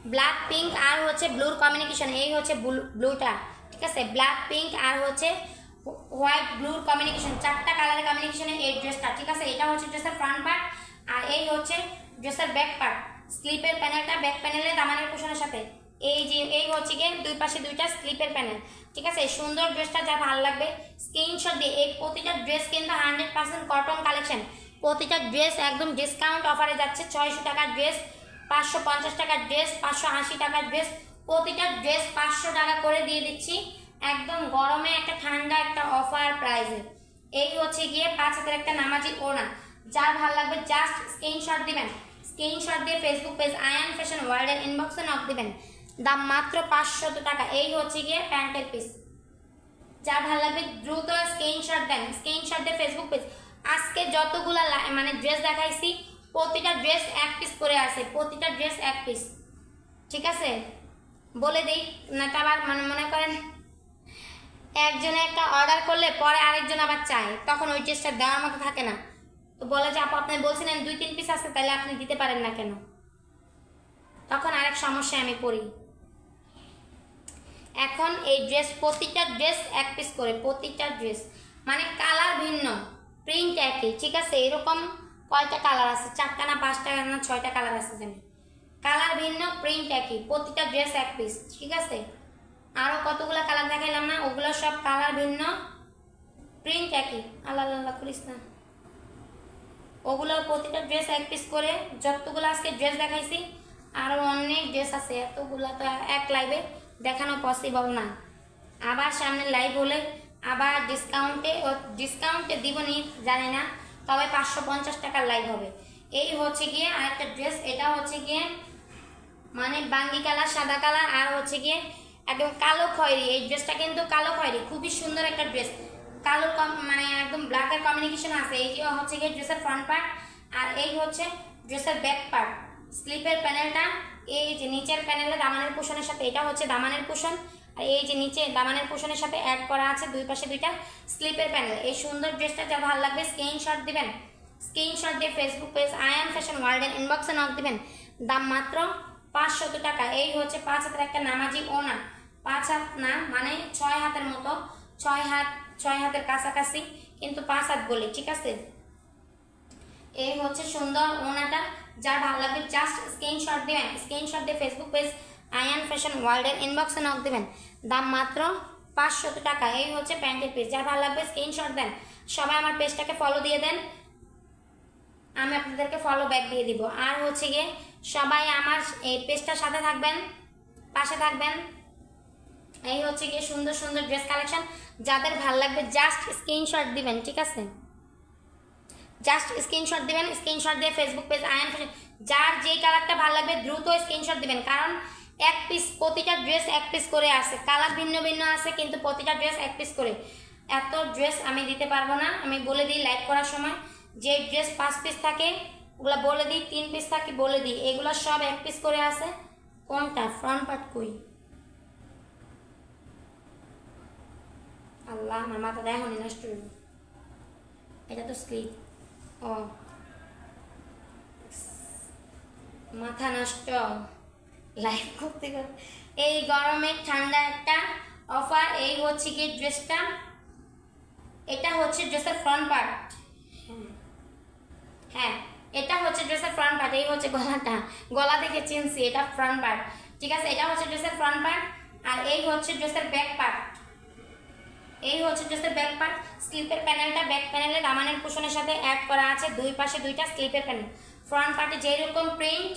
ব্ল্যাক পিঙ্ক আর হচ্ছে ব্লুর কমিউনিকেশন। এই হচ্ছে ব্লুটা, ঠিক আছে? ব্ল্যাক পিঙ্ক আর হচ্ছে হোয়াইট ব্লুর কমিউনিকেশন, 4টা কালারের কমিউনিকেশনে এই ড্রেসটা, ঠিক আছে? এটা হচ্ছে ড্রেসের ফ্রন্ট পার্ট আর এই হচ্ছে ড্রেসের ব্যাক পার্ট। স্লিপের প্যানেলটা ব্যাক প্যানেলে দামানের কুশনের সাথে। এই যে এই হচ্ছে গিয়ে দুই পাশে দুইটা স্লিপের প্যানেল, ঠিক আছে? সুন্দর ড্রেসটা যা ভালো লাগবে স্ক্রিনশট দিয়ে। এই প্রতিটা ড্রেস কিন্তু 100% কটন কালেকশন। প্রতিটা ড্রেস একদম ডিসকাউন্ট অফারে যাচ্ছে। 600 টাকার ড্রেস, 550 টাকার ড্রেস, 580 টাকার ড্রেস, প্রতিটা ড্রেস 500 টাকা করে দিয়ে দিচ্ছি একদম গরমে একটা ঠান্ডা একটা অফার প্রাইসে। এই হচ্ছে গিয়ে 5 হাতের একটা নামাজি ওড়না। যার ভালো লাগবে জাস্ট স্ক্রিনশট দিবেন, স্ক্রিনশট দিয়ে ফেসবুক পেজ আয়ান ফ্যাশন ওয়ার্ল্ডের ইনবক্সে নক দিবেন। দাম মাত্র 500 টাকা। এই হচ্ছে গিয়ে প্যান্টের পিস। যার ভালো লাগবে দ্রুত স্ক্রিনশট দেন, স্ক্রিনশট দিয়ে ফেসবুক পেজ। আজকে যতগুলা মানে ড্রেস দেখাইছি প্রতিটা ড্রেস 1 পিস করে আছে, প্রতিটা ড্রেস 1 পিস, ঠিক আছে? বলে দিই না, আবার মানে মনে করেন একজনে একটা অর্ডার করলে পরে আরেকজন আবার চায়, তখন ওই ড্রেসটা দেওয়ার মতো থাকে না। তো বলে যে আপু আপনি বলছিলেন 2-3 পিস আছে, তাহলে আপনি দিতে পারেন না কেন? তখন আরেক সমস্যায় আমি পড়ি। এখন এই ড্রেস, প্রতিটা ড্রেস 1 পিস করে, প্রতিটা ড্রেস মানে কালার ভিন্ন, প্রিন্ট একই, ঠিক আছে? এরকম কয়টা কালার আছে? 4টা না 5টা না 6টা কালার আছে জানি। কালার ভিন্ন, প্রিন্ট একই, প্রতিটা ড্রেস 1 পিস, ঠিক আছে? আরও কতগুলো কালার দেখাইলাম না, ওগুলো সব কালার ভিন্ন, প্রিন্ট একই। আল্লাহ আল্লাহ করিস না। ওগুলো প্রতিটা ড্রেস 1 পিস করে। যতগুলো আজকে ড্রেস দেখাইছি আরও অনেক ড্রেস আছে, এতগুলো তো এক লাইভে দেখানো পসিবল না। আবার সামনে লাইভ হলে আবার ডিসকাউন্টে দিব নি জানি না, তবে 550 টাকার লাইভ হবে। এই হচ্ছে গিয়ে আরেকটা ড্রেস, এটা হচ্ছে গিয়ে মানে বাঙ্গি কালার, সাদা কালার, আর হচ্ছে গিয়ে একদম কালো খয়েরি। এই ড্রেসটা কিন্তু কালো খয়েরি, খুবই সুন্দর একটা ড্রেস। কালো মানে একদম ব্ল্যাকের কমিউনিকেশন আছে। এই যে হচ্ছে গিয়ে ড্রেসের ফ্রন্ট পার্ট, আর এই হচ্ছে ড্রেসের ব্যাক পার্ট। স্লিপের প্যানেলটা এই যে নিচের প্যানেলে দামানের পোষণের সাথে, এটা হচ্ছে দামানের পোষণ, আর এই যে নিচে দামানের পোষণের সাথে অ্যাড করা আছে দুই পাশে দুইটা স্লিপের প্যানেল। এই সুন্দর ড্রেসটা যা ভালো লাগবে স্ক্রিনশট দিবেন, স্ক্রিনশট দিয়ে ফেসবুক পেজ আয়ান ফ্যাশন ওয়ার্ল্ডের ইনবক্সে নক দিবেন। দাম মাত্র 500 টাকা। এই হচ্ছে 5 হাতের একটা নামাজি ওনা, 5 হাত না মানে 6 হাতের মতো, 6 হাতের কাছাকাছি, কিন্তু 5 হাত বলি, ঠিক আছে? এই হচ্ছে সুন্দর ওনাটা, যার ভালো লাগবে জাস্ট স্ক্রিনশট দিবেন, স্ক্রিনশট দিয়ে ফেসবুক পেজ আয়ান ফ্যাশন ওয়ার্ল্ডের ইনবক্সে নক দিবেন। দাম মাত্র 500 টাকা। এই হচ্ছে প্যান্টের পিস, যার ভালো লাগবে স্ক্রিনশট দেন। সবাই আমার পেজটাকে ফলো দিয়ে দেন, আমি আপনাদেরকে ফলো ব্যাক দিয়ে দিব। আর হচ্ছে গিয়ে সবাই আমার এই পেজটার সাথে থাকবেন, পাশে থাকবেন। এই হচ্ছে গিয়ে সুন্দর সুন্দর ড্রেস কালেকশন, যাদের ভাল লাগবে জাস্ট স্ক্রিনশট দিবেন, ঠিক আছে? জাস্ট স্ক্রিনশট দিবেন, স্ক্রিনশট দিয়ে ফেসবুক পেজ আয়ান ফ্যাশন, যার যেই কালারটা ভালো লাগবে দ্রুত স্ক্রিনশট দিবেন। কারণ 1 পিস, প্রতিটা ড্রেস 1 পিস করে আছে, কালার ভিন্ন ভিন্ন আছে, কিন্তু প্রতিটা ড্রেস 1 পিস করে। এত ড্রেস আমি দিতে পারবো না। আমি বলে দিই লাইভ করার সময় যে ড্রেস 5 পিস থাকে ওগুলো বলে দিই, 3 পিস থাকে বলে দিই, এগুলো সব 1 পিস করে আছে। কোনটা ফ্রন্ট পার্ট কই? আল্লাহ, আমার মাথা দেখো নষ্ট হইল। এটা তো স্লিপ। ও মাথা নষ্ট লাইভ করতে করতে। এই গরমে ঠান্ডা একটা অফার। এই হচ্ছে কি ড্রেসটা, এটা হচ্ছে ড্রেসের ফ্রন্ট পার্ট। হ্যাঁ, এটা হচ্ছে ড্রেসের ফ্রন্ট পার্ট। এই হচ্ছে গলাটা, গলা দেখে চিনছি, এটা ফ্রন্ট পার্ট, ঠিক আছে? এটা হচ্ছে ড্রেসের ফ্রন্ট পার্ট, আর এই হচ্ছে ড্রেসের ব্যাক পার্ট। এই হচ্ছে ড্রেসের ব্যাক পার্ট। স্লিপের প্যানেলটা ব্যাক প্যানেলে দামানের কুশনের সাথে অ্যাড করা আছে, দুই পাশে দুইটা স্লিপের প্যানেল। ফ্রন্ট পার্টে যেরকম প্রিন্ট,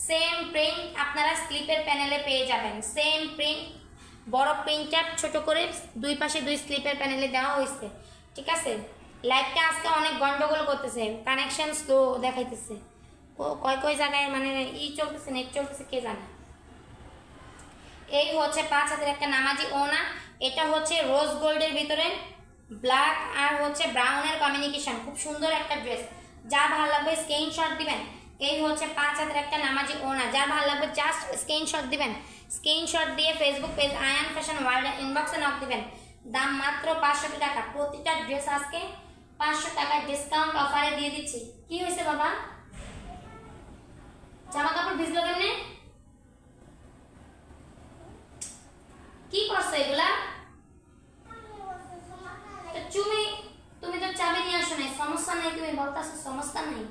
সেম প্রিন্ট আপনারা স্লিপের প্যানেলে পেয়ে যাবেন। সেম প্রিন্ট, বড় প্রিন্টটা ছোট করে দুই পাশে দুই স্লিপের প্যানেলে দেওয়া হয়েছে, ঠিক আছে? লাইভটা আজকে অনেক গন্ডগোল করতেছে, কানেকশন স্লো দেখাইতেছে, কয় জায়গায় মানে চলতেছে, নেট চলতেছে, কে জানে। এই হচ্ছে 5 হাতের একটা নামাজি ওনা। এটা হচ্ছে রোজ গোল্ডের ভিতরে ব্ল্যাক আর হচ্ছে ব্রাউনের কমিউনিকেশন, খুব সুন্দর একটা ড্রেস। যা ভালো লাগবে স্ক্রিনশট দিবেন। এই হচ্ছে 5 হাতের একটা নামাজি ওনা, যা ভালো লাগবে জাস্ট স্ক্রিনশট দিবেন। স্ক্রিনশট দিয়ে Facebook page Ayan fashion world ইনবক্সে নক দিবেন। দাম মাত্র 500 টাকা। প্রতিটা ড্রেস আজকে 500 টাকা ডিসকাউন্ট অফারে দিয়ে দিচ্ছি। কি হয়েছে বাবা? জামা কাপড় ভিজলো কেমনে? কি করছো এগুলা? তুমি তো চাবি নিয়ে আসো নাই, সমস্যা নাই, তুমি বলতাছো সমস্যা নাই।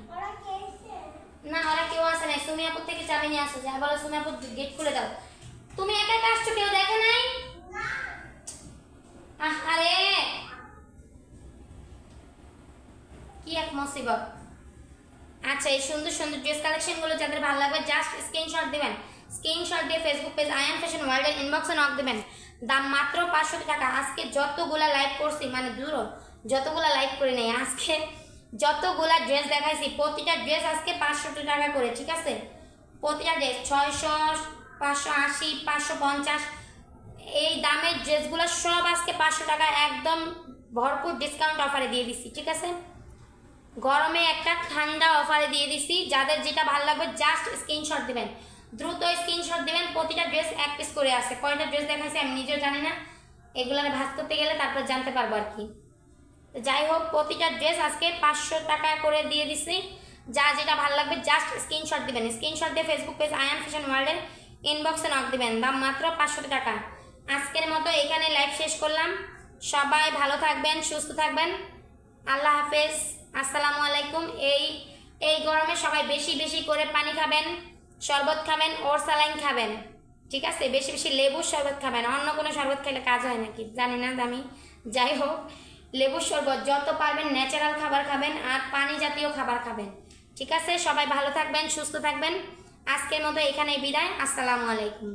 না, ওরা কেউ আসে নাই, সুমি আপুর থেকে চাবি নিয়ে আসো, যা বলো সুমি আপু গেট খুলে দাও। তুমি একা একা আসছো, কেউ দেখে নাই? আরে কি এক মুসিবত। আচ্ছা, এই সুন্দর সুন্দর ড্রেস কালেকশন গুলো যাদের ভালো লাগবে জাস্ট স্ক্রিনশট দিবেন। স্ক্রিনশট দিয়ে ফেসবুক পেজ আয়ান ফ্যাশন ওয়ার্ল্ডের ইনবক্সে নক দিবেন। দাম মাত্র 500 টাকা। আজকে যতগুলা লাইভ করছি, মানে দূর যতগুলা লাইভ করে নেই, আজকে যতগুলা ড্রেস দেখাইছি প্রতিটা ড্রেস আজকে 500 টাকা করে, ঠিক আছে? প্রতিটা ড্রেস 600, 580, 550 এই দামের ড্রেসগুলো সব আজকে 500 টাকা একদম ভরপুর ডিসকাউন্ট অফারে দিয়ে দিচ্ছি, ঠিক আছে? গরমে একটা ঠান্ডা অফারে দিয়ে দিচ্ছি। যাদের যেটা ভালো লাগবে জাস্ট স্ক্রিনশট দিবেন, দ্রুত স্ক্রিনশট দিবেন। প্রতিটা ড্রেস 1 পিস করে আছে। কয়টা ড্রেস দেখাইছি আমি নিজেও জানি না, এগুলো ভাঁজ করতে গেলে তারপর জানতে পারবো আর কি। তো যাই হোক, প্রতিটা ড্রেস আজকে 500 টাকা করে দিয়ে দিছি। যা যেটা ভালো লাগবে জাস্ট স্ক্রিনশট দিবেন, স্ক্রিনশট দিয়ে ফেসবুক পেজ আয়ান ফ্যাশন ওয়ার্ল্ডের ইনবক্সে নক দিবেন, দাম মাত্র 500 টাকা। আজকের মতো এখানে লাইভ শেষ করলাম। সবাই ভালো থাকবেন, সুস্থ থাকবেন, আল্লাহ হাফেজ, আসসালামু আলাইকুম। এই গরমে সবাই বেশি বেশি করে পানি খাবেন, শরবত খাবেন, ওর স্যালাইন খাবেন, ঠিক আছে? বেশি বেশি লেবুর শরবত খাবেন, অন্য কোনো শরবত খেলে কাজ হয় নাকি জানি না আমি। যাই হোক, লেবুর শরবত যত পারবেন ন্যাচারাল খাবার খাবেন, আর পানি জাতীয় খাবার খাবেন, ঠিক আছে? সবাই ভালো থাকবেন, সুস্থ থাকবেন। আজকের মতো এখানেই বিদায়, আসসালামু আলাইকুম।